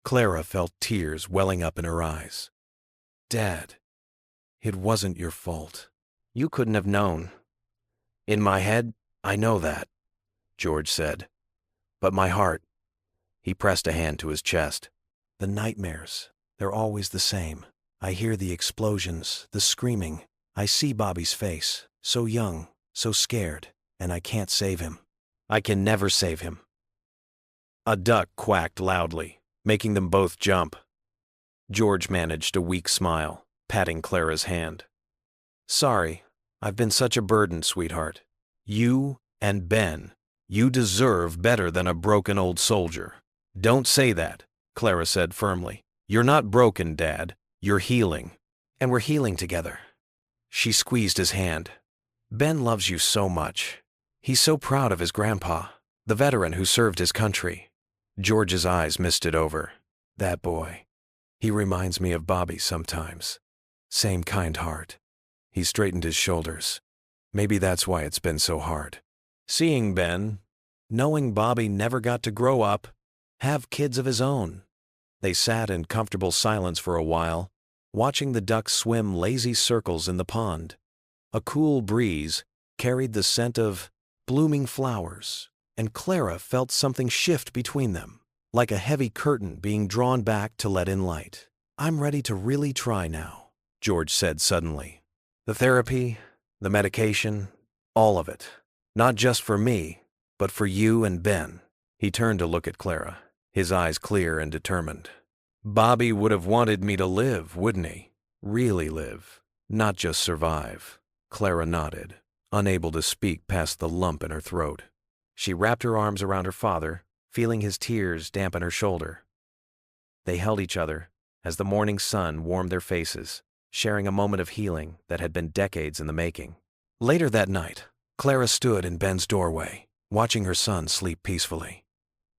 Clara felt tears welling up in her eyes. "Dad, it wasn't your fault. You couldn't have known." "In my head, I know that," George said. "But my heart—" He pressed a hand to his chest. "The nightmares, they're always the same. I hear the explosions, the screaming. I see Bobby's face, so young, so scared, and I can't save him. I can never save him." A duck quacked loudly, making them both jump. George managed a weak smile, patting Clara's hand. "Sorry, I've been such a burden, sweetheart. You and Ben, you deserve better than a broken old soldier." "Don't say that," Clara said firmly. "You're not broken, Dad. You're healing." "And we're healing together." She squeezed his hand. Ben loves you so much. He's so proud of his grandpa, the veteran who served his country. George's eyes misted over. That boy. He reminds me of Bobby sometimes. Same kind heart. He straightened his shoulders. Maybe that's why it's been so hard. Seeing Ben, knowing Bobby never got to grow up, have kids of his own. They sat in comfortable silence for a while, watching the ducks swim lazy circles in the pond. A cool breeze carried the scent of blooming flowers, and Clara felt something shift between them, like a heavy curtain being drawn back to let in light. I'm ready to really try now, George said suddenly. The therapy, the medication, all of it. Not just for me, but for you and Ben. He turned to look at Clara, his eyes clear and determined. Bobby would have wanted me to live, wouldn't he? Really live, not just survive. Clara nodded, unable to speak past the lump in her throat. She wrapped her arms around her father, feeling his tears dampen her shoulder. They held each other as the morning sun warmed their faces, sharing a moment of healing that had been decades in the making. Later that night, Clara stood in Ben's doorway, watching her son sleep peacefully.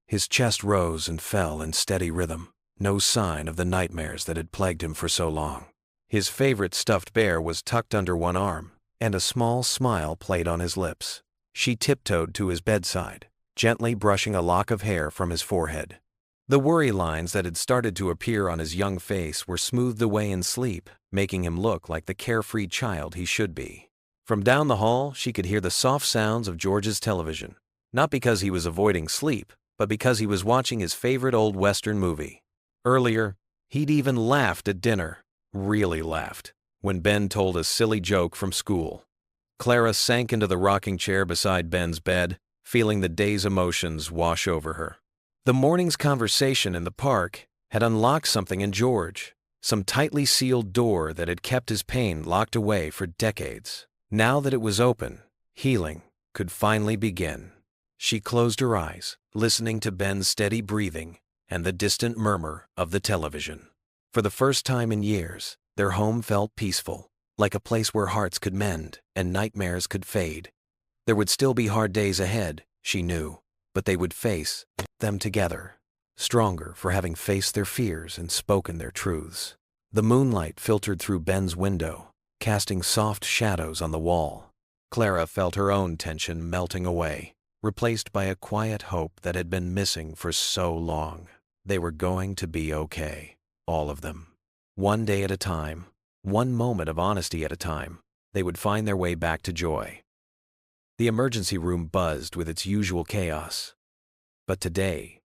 His chest rose and fell in steady rhythm, no sign of the nightmares that had plagued him for so long. His favorite stuffed bear was tucked under one arm, and a small smile played on his lips. She tiptoed to his bedside, gently brushing a lock of hair from his forehead. The worry lines that had started to appear on his young face were smoothed away in sleep, making him look like the carefree child he should be. From down the hall, she could hear the soft sounds of George's television, not because he was avoiding sleep, but because he was watching his favorite old Western movie. Earlier, he'd even laughed at dinner, really laughed, when Ben told a silly joke from school. Clara sank into the rocking chair beside Ben's bed, feeling the day's emotions wash over her. The morning's conversation in the park had unlocked something in George, some tightly sealed door that had kept his pain locked away for decades. Now that it was open, healing could finally begin. She closed her eyes, listening to Ben's steady breathing and the distant murmur of the television. For the first time in years, their home felt peaceful, like a place where hearts could mend and nightmares could fade. There would still be hard days ahead, she knew, but they would face them together, stronger for having faced their fears and spoken their truths. The moonlight filtered through Ben's window, casting soft shadows on the wall. Clara felt her own tension melting away, replaced by a quiet hope that had been missing for so long. They were going to be okay, all of them. One day at a time, one moment of honesty at a time, they would find their way back to joy. The emergency room buzzed with its usual chaos, but today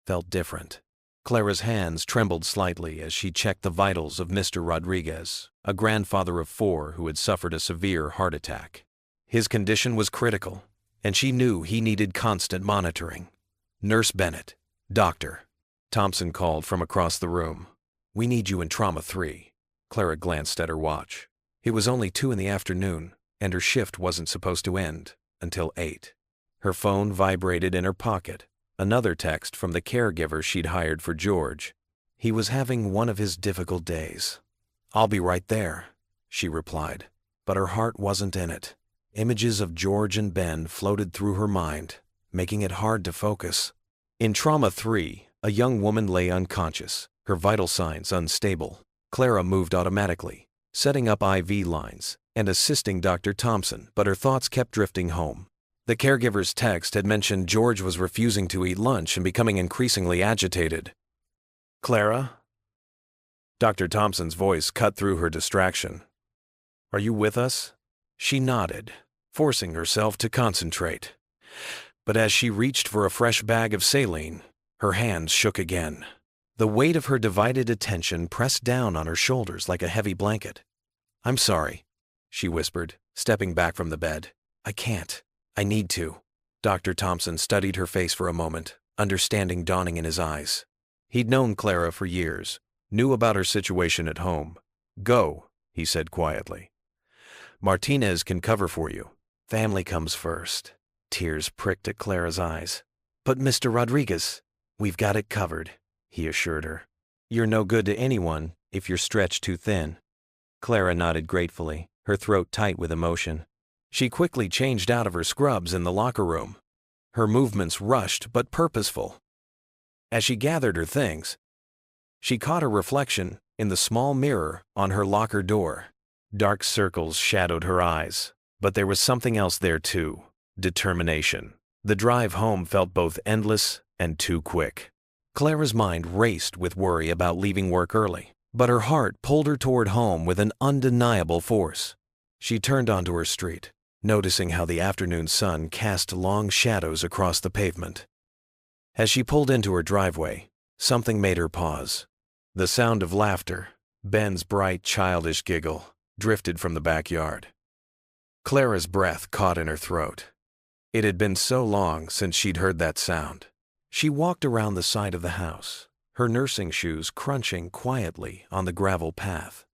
felt different. Clara's hands trembled slightly as she checked the vitals of Mr. Rodriguez, a grandfather of 4 who had suffered a severe heart attack. His condition was critical, and she knew he needed constant monitoring. Nurse Bennett, doctor. Thompson called from across the room. We need you in Trauma 3. Clara glanced at her watch. It was only 2 in the afternoon, and her shift wasn't supposed to end until 8. Her phone vibrated in her pocket, another text from the caregiver she'd hired for George. He was having one of his difficult days. I'll be right there, she replied, but her heart wasn't in it. Images of George and Ben floated through her mind, making it hard to focus. In Trauma 3, a young woman lay unconscious, her vital signs unstable. Clara moved automatically, setting up IV lines and assisting Dr. Thompson, but her thoughts kept drifting home. The caregiver's text had mentioned George was refusing to eat lunch and becoming increasingly agitated. Clara? Dr. Thompson's voice cut through her distraction. Are you with us? She nodded, forcing herself to concentrate. But as she reached for a fresh bag of saline, her hands shook again. The weight of her divided attention pressed down on her shoulders like a heavy blanket. I'm sorry, she whispered, stepping back from the bed. I can't. I need to. Dr. Thompson studied her face for a moment, understanding dawning in his eyes. He'd known Clara for years, knew about her situation at home. Go, he said quietly. Martinez can cover for you. Family comes first. Tears pricked at Clara's eyes. But Mr. Rodriguez, we've got it covered, he assured her. You're no good to anyone if you're stretched too thin. Clara nodded gratefully, her throat tight with emotion. She quickly changed out of her scrubs in the locker room, her movements rushed but purposeful. As she gathered her things, she caught her reflection in the small mirror on her locker door. Dark circles shadowed her eyes, but there was something else there too: determination. The drive home felt both endless and too quick. Clara's mind raced with worry about leaving work early, but her heart pulled her toward home with an undeniable force. She turned onto her street, noticing how the afternoon sun cast long shadows across the pavement. As she pulled into her driveway, something made her pause. The sound of laughter, Ben's bright, childish giggle, drifted from the backyard. Clara's breath caught in her throat. It had been so long since she'd heard that sound. She walked around the side of the house, her nursing shoes crunching quietly on the gravel path.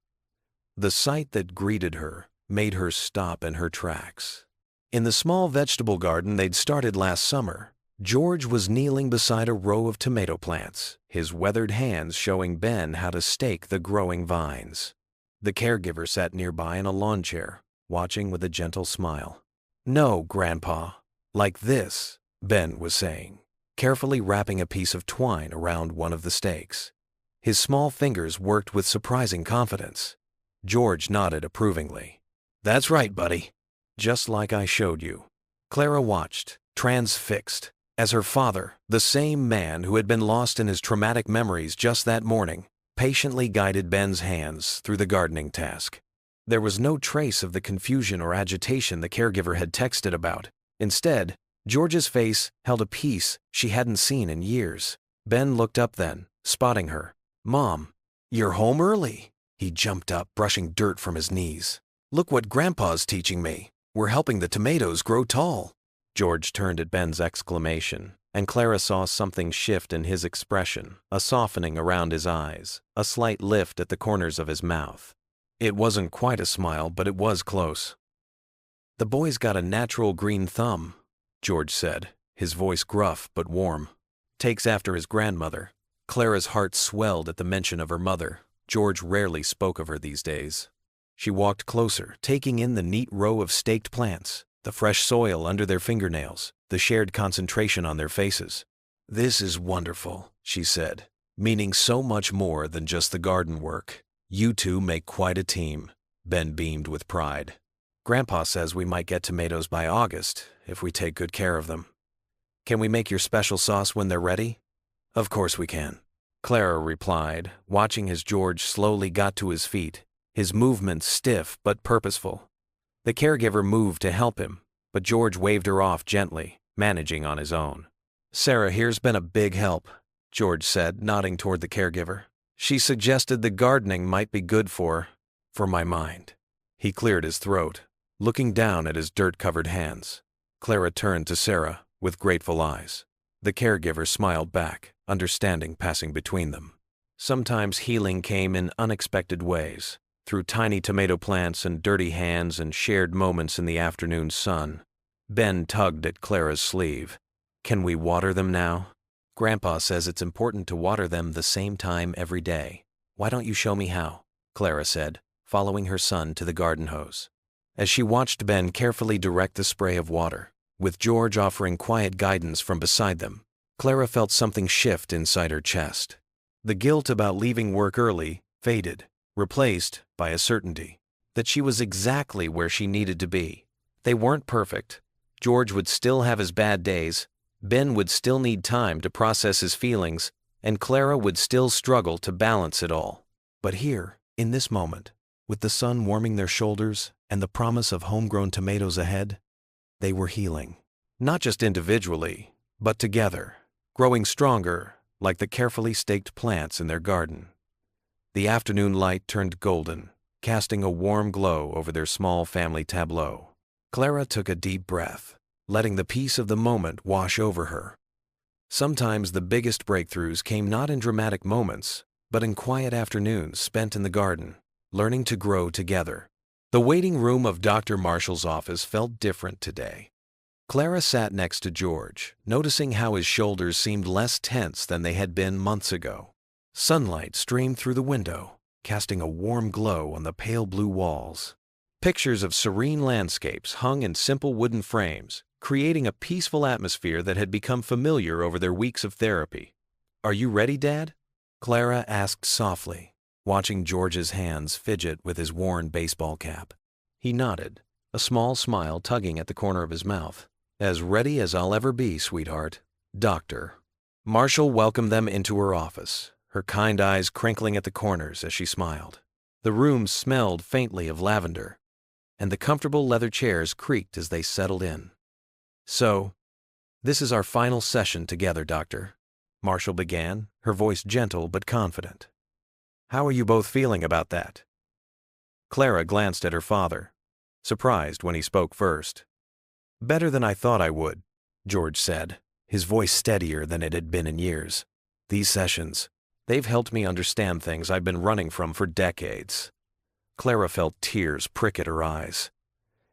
The sight that greeted her made her stop in her tracks. In the small vegetable garden they'd started last summer, George was kneeling beside a row of tomato plants, his weathered hands showing Ben how to stake the growing vines. The caregiver sat nearby in a lawn chair, watching with a gentle smile. "No, Grandpa, like this," Ben was saying, carefully wrapping a piece of twine around one of the stakes. His small fingers worked with surprising confidence. George nodded approvingly. "That's right, buddy. Just like I showed you." Clara watched, transfixed, as her father, the same man who had been lost in his traumatic memories just that morning, patiently guided Ben's hands through the gardening task. There was no trace of the confusion or agitation the caregiver had texted about. Instead, George's face held a peace she hadn't seen in years. Ben looked up then, spotting her. "Mom, you're home early." He jumped up, brushing dirt from his knees. "Look what Grandpa's teaching me. We're helping the tomatoes grow tall." George turned at Ben's exclamation, and Clara saw something shift in his expression, a softening around his eyes, a slight lift at the corners of his mouth. It wasn't quite a smile, but it was close. "The boy's got a natural green thumb," George said, his voice gruff but warm. "Takes after his grandmother." Clara's heart swelled at the mention of her mother. George rarely spoke of her these days. She walked closer, taking in the neat row of staked plants, the fresh soil under their fingernails, the shared concentration on their faces. "This is wonderful," she said, "meaning so much more than just the garden work. You two make quite a team." Ben beamed with pride. "Grandpa says we might get tomatoes by August if we take good care of them. Can we make your special sauce when they're ready?" "Of course we can," Clara replied, watching as George slowly got to his feet, his movements stiff but purposeful. The caregiver moved to help him, but George waved her off gently, managing on his own. "Sarah here's been a big help," George said, nodding toward the caregiver. "She suggested the gardening might be good for my mind." He cleared his throat, looking down at his dirt-covered hands. Clara turned to Sarah with grateful eyes. The caregiver smiled back, understanding passing between them. Sometimes healing came in unexpected ways, through tiny tomato plants and dirty hands and shared moments in the afternoon sun. Ben tugged at Clara's sleeve. "Can we water them now?" "Grandpa says it's important to water them the same time every day. Why don't you show me how?" Clara said, following her son to the garden hose. As she watched Ben carefully direct the spray of water, with George offering quiet guidance from beside them, Clara felt something shift inside her chest. The guilt about leaving work early faded, replaced by a certainty that she was exactly where she needed to be. They weren't perfect. George would still have his bad days, Ben would still need time to process his feelings, and Clara would still struggle to balance it all. But here, in this moment, with the sun warming their shoulders and the promise of homegrown tomatoes ahead, they were healing. Not just individually, but together, growing stronger like the carefully staked plants in their garden. The afternoon light turned golden, casting a warm glow over their small family tableau. Clara took a deep breath, letting the peace of the moment wash over her. Sometimes the biggest breakthroughs came not in dramatic moments, but in quiet afternoons spent in the garden, learning to grow together. The waiting room of Dr. Marshall's office felt different today. Clara sat next to George, noticing how his shoulders seemed less tense than they had been months ago. Sunlight streamed through the window, casting a warm glow on the pale blue walls. Pictures of serene landscapes hung in simple wooden frames, creating a peaceful atmosphere that had become familiar over their weeks of therapy. "Are you ready, Dad?" Clara asked softly, watching George's hands fidget with his worn baseball cap. He nodded, a small smile tugging at the corner of his mouth. "As ready as I'll ever be, sweetheart." Doctor Marshall welcomed them into her office, her kind eyes crinkling at the corners as she smiled. The room smelled faintly of lavender, and the comfortable leather chairs creaked as they settled in. "So, this is our final session together, Doctor," Marshall began, her voice gentle but confident. "How are you both feeling about that?" Clara glanced at her father, surprised when he spoke first. "Better than I thought I would," George said, his voice steadier than it had been in years. "These sessions, they've helped me understand things I've been running from for decades." Clara felt tears prick at her eyes.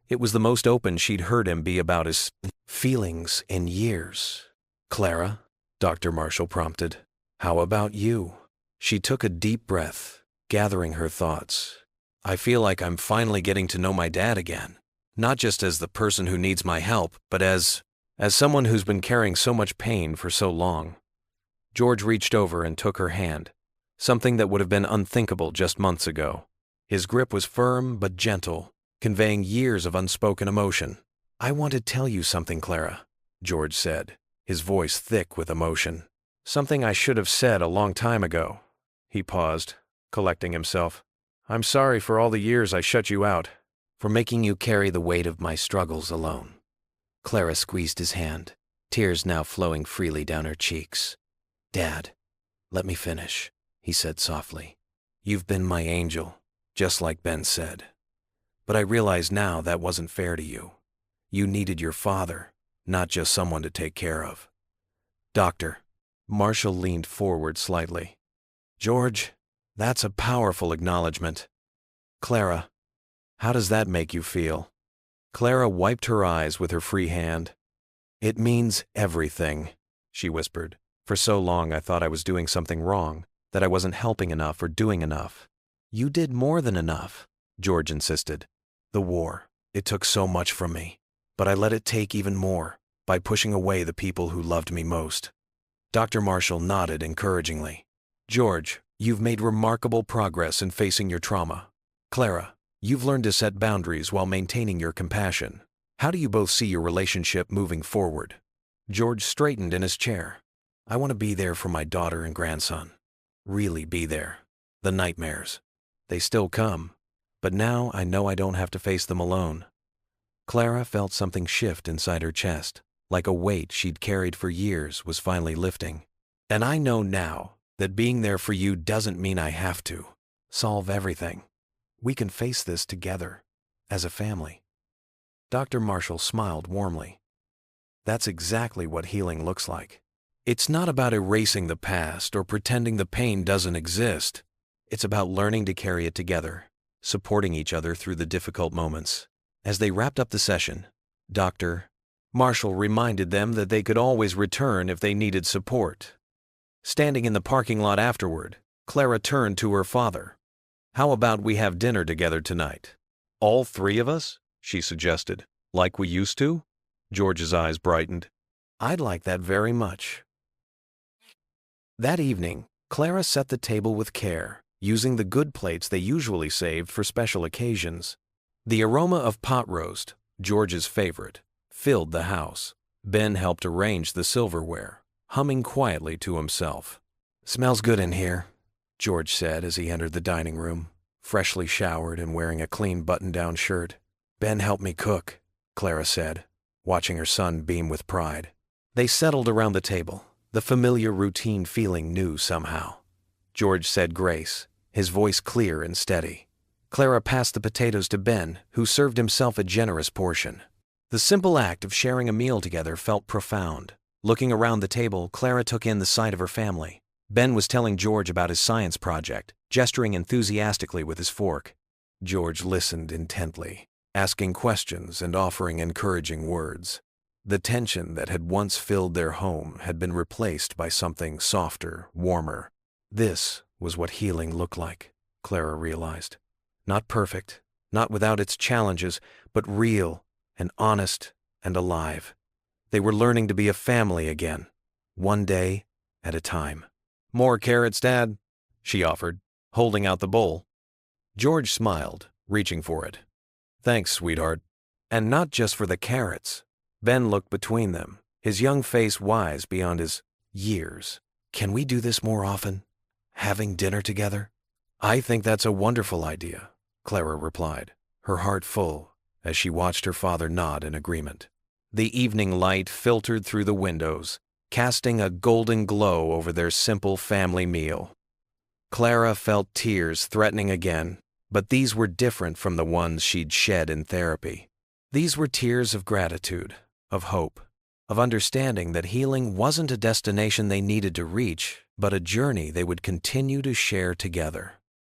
It was the most open she'd heard him be about his feelings in years. "Clara," Dr. Marshall prompted, "how about you?" She took a deep breath, gathering her thoughts. "I feel like I'm finally getting to know my dad again. Not just as the person who needs my help, but as someone who's been carrying so much pain for so long." George reached over and took her hand, something that would have been unthinkable just months ago. His grip was firm but gentle, conveying years of unspoken emotion. "I want to tell you something, Clara," George said, his voice thick with emotion. "Something I should have said a long time ago." He paused, collecting himself. "I'm sorry for all the years I shut you out, for making you carry the weight of my struggles alone." Clara squeezed his hand, tears now flowing freely down her cheeks. "Dad, let me finish," he said softly. "You've been my angel, just like Ben said. But I realize now that wasn't fair to you. You needed your father, not just someone to take care of." "Doctor," Marshall leaned forward slightly. "George, that's a powerful acknowledgement. Clara, how does that make you feel?" Clara wiped her eyes with her free hand. "It means everything," she whispered. "For so long I thought I was doing something wrong, that I wasn't helping enough or doing enough." "You did more than enough," George insisted. "The war, it took so much from me, but I let it take even more by pushing away the people who loved me most." Dr. Marshall nodded encouragingly. "George, you've made remarkable progress in facing your trauma. Clara, you've learned to set boundaries while maintaining your compassion. How do you both see your relationship moving forward?" George straightened in his chair. "I want to be there for my daughter and grandson. Really be there. The nightmares, they still come, but now I know I don't have to face them alone." Clara felt something shift inside her chest, like a weight she'd carried for years was finally lifting. "And I know now that being there for you doesn't mean I have to solve everything. We can face this together, as a family." Dr. Marshall smiled warmly. "That's exactly what healing looks like. It's not about erasing the past or pretending the pain doesn't exist. It's about learning to carry it together, supporting each other through the difficult moments." As they wrapped up the session, Dr. Marshall reminded them that they could always return if they needed support. Standing in the parking lot afterward, Clara turned to her father. "How about we have dinner together tonight? All three of us?" she suggested. "Like we used to?" George's eyes brightened. "I'd like that very much." That evening, Clara set the table with care, using the good plates they usually saved for special occasions. The aroma of pot roast, George's favorite, filled the house. Ben helped arrange the silverware, humming quietly to himself. "Smells good in here," George said as he entered the dining room, freshly showered and wearing a clean button-down shirt. "Ben helped me cook," Clara said, watching her son beam with pride. They settled around the table, the familiar routine feeling new somehow. George said grace, his voice clear and steady. Clara passed the potatoes to Ben, who served himself a generous portion. The simple act of sharing a meal together felt profound. Looking around the table, Clara took in the sight of her family. Ben was telling George about his science project, gesturing enthusiastically with his fork. George listened intently, asking questions and offering encouraging words. The tension that had once filled their home had been replaced by something softer, warmer. This was what healing looked like, Clara realized. Not perfect, not without its challenges, but real and honest and alive. They were learning to be a family again, one day at a time. "More carrots, Dad?" she offered, holding out the bowl. George smiled, reaching for it. "Thanks, sweetheart." And not just for the carrots. Ben looked between them, his young face wise beyond his years. "Can we do this more often? Having dinner together?" "I think that's a wonderful idea," Clara replied, her heart full as she watched her father nod in agreement. The evening light filtered through the windows, casting a golden glow over their simple family meal. Clara felt tears threatening again, but these were different from the ones she'd shed in therapy. These were tears of gratitude, of hope, of understanding that healing wasn't a destination they needed to reach, but a journey they would continue to share together.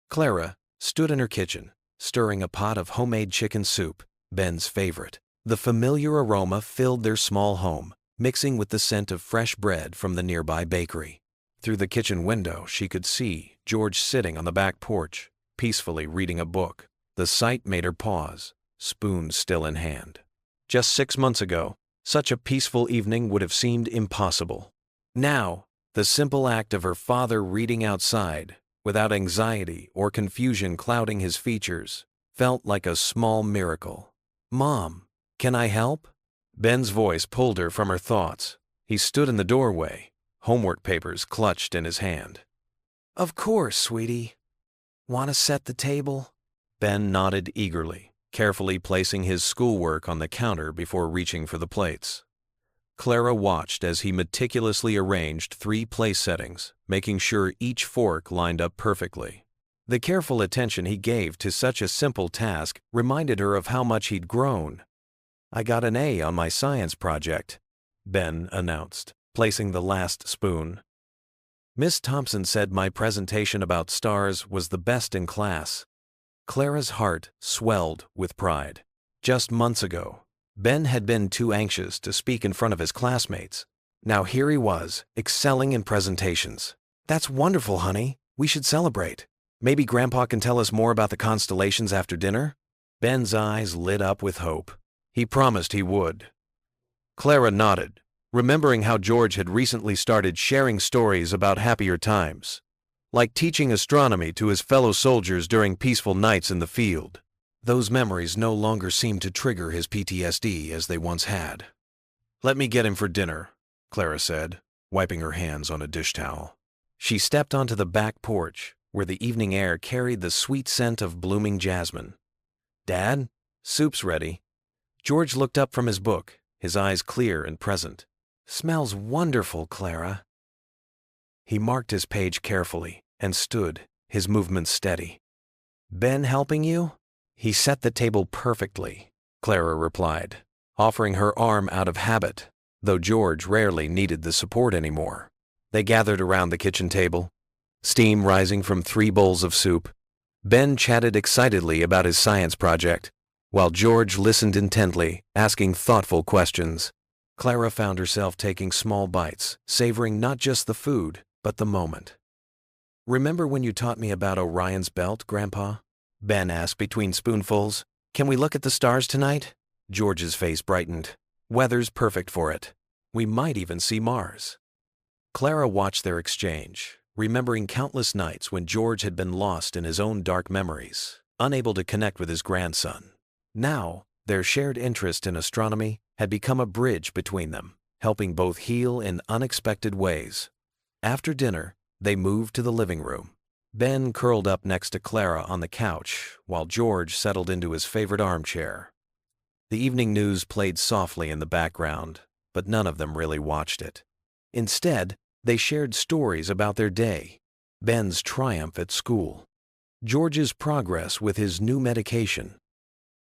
Clara stood in her kitchen, stirring a pot of homemade chicken soup, Ben's favorite. The familiar aroma filled their small home, mixing with the scent of fresh bread from the nearby bakery. Through the kitchen window, she could see George sitting on the back porch, peacefully reading a book. The sight made her pause, spoon still in hand. Just 6 months ago, such a peaceful evening would have seemed impossible. Now, the simple act of her father reading outside, without anxiety or confusion clouding his features, felt like a small miracle. "Mom, can I help?" Ben's voice pulled her from her thoughts. He stood in the doorway, homework papers clutched in his hand. "Of course, sweetie. Want to set the table?" Ben nodded eagerly, carefully placing his schoolwork on the counter before reaching for the plates. Clara watched as he meticulously arranged 3 place settings, making sure each fork lined up perfectly. The careful attention he gave to such a simple task reminded her of how much he'd grown. "I got an A on my science project," Ben announced, placing the last spoon. "Miss Thompson said my presentation about stars was the best in class." Clara's heart swelled with pride. Just months ago, Ben had been too anxious to speak in front of his classmates. Now here he was, excelling in presentations. "That's wonderful, honey. We should celebrate. Maybe Grandpa can tell us more about the constellations after dinner?" Ben's eyes lit up with hope. He promised he would. Clara nodded, remembering how George had recently started sharing stories about happier times, like teaching astronomy to his fellow soldiers during peaceful nights in the field. Those memories no longer seemed to trigger his PTSD as they once had. "Let me get him for dinner," Clara said, wiping her hands on a dish towel. She stepped onto the back porch, where the evening air carried the sweet scent of blooming jasmine. "Dad, soup's ready." George looked up from his book, his eyes clear and present. "Smells wonderful, Clara." He marked his page carefully and stood, his movements steady. "Ben helping you?" "He set the table perfectly," Clara replied, offering her arm out of habit, though George rarely needed the support anymore. They gathered around the kitchen table, steam rising from 3 bowls of soup. Ben chatted excitedly about his science project, while George listened intently, asking thoughtful questions. Clara found herself taking small bites, savoring not just the food, but the moment. "Remember when you taught me about Orion's belt, Grandpa?" Ben asked between spoonfuls. "Can we look at the stars tonight?" George's face brightened. "Weather's perfect for it. We might even see Mars." Clara watched their exchange, remembering countless nights when George had been lost in his own dark memories, unable to connect with his grandson. Now, their shared interest in astronomy had become a bridge between them, helping both heal in unexpected ways. After dinner, they moved to the living room. Ben curled up next to Clara on the couch, while George settled into his favorite armchair. The evening news played softly in the background, but none of them really watched it. Instead, they shared stories about their day, Ben's triumph at school, George's progress with his new medication,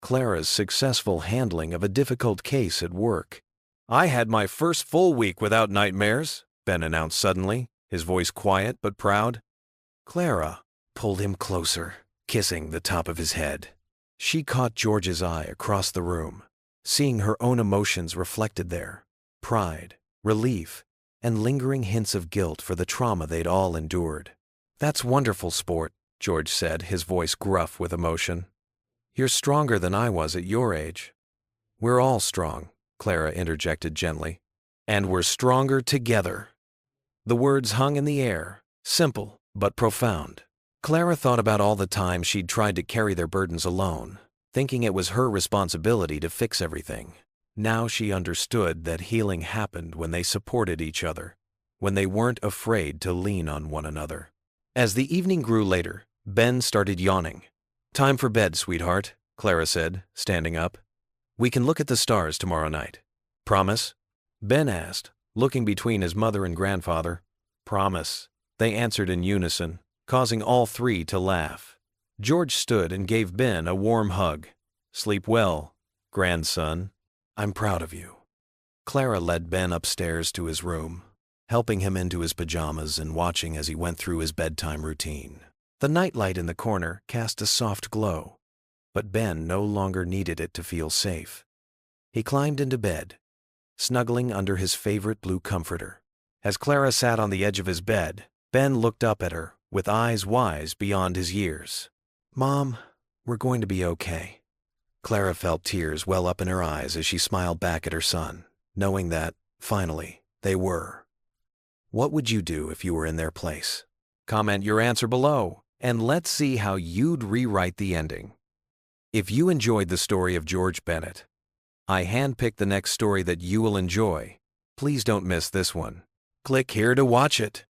Clara's successful handling of a difficult case at work. "I had my first full week without nightmares," Ben announced suddenly, his voice quiet but proud. Clara pulled him closer, kissing the top of his head. She caught George's eye across the room, seeing her own emotions reflected there: pride, relief, and lingering hints of guilt for the trauma they'd all endured. "That's wonderful, sport," George said, his voice gruff with emotion. You're stronger than I was at your age. We're all strong, Clara interjected gently. And we're stronger together. The words hung in the air, simple but profound. Clara thought about all the times she'd tried to carry their burdens alone, thinking it was her responsibility to fix everything. Now she understood that healing happened when they supported each other, when they weren't afraid to lean on one another. As the evening grew later, Ben started yawning. "Time for bed, sweetheart," Clara said, standing up. "We can look at the stars tomorrow night. Promise?" Ben asked, looking between his mother and grandfather. "Promise," they answered in unison, causing all three to laugh. George stood and gave Ben a warm hug. "Sleep well, grandson. I'm proud of you." Clara led Ben upstairs to his room, helping him into his pajamas and watching as he went through his bedtime routine. The nightlight in the corner cast a soft glow, but Ben no longer needed it to feel safe. He climbed into bed, snuggling under his favorite blue comforter. As Clara sat on the edge of his bed, Ben looked up at her with eyes wise beyond his years. "Mom, we're going to be okay." Clara felt tears well up in her eyes as she smiled back at her son, knowing that, finally, they were. What would you do if you were in their place? Comment your answer below, and let's see how you'd rewrite the ending. If you enjoyed the story of George Bennett, I handpicked the next story that you will enjoy. Please don't miss this one. Click here to watch it.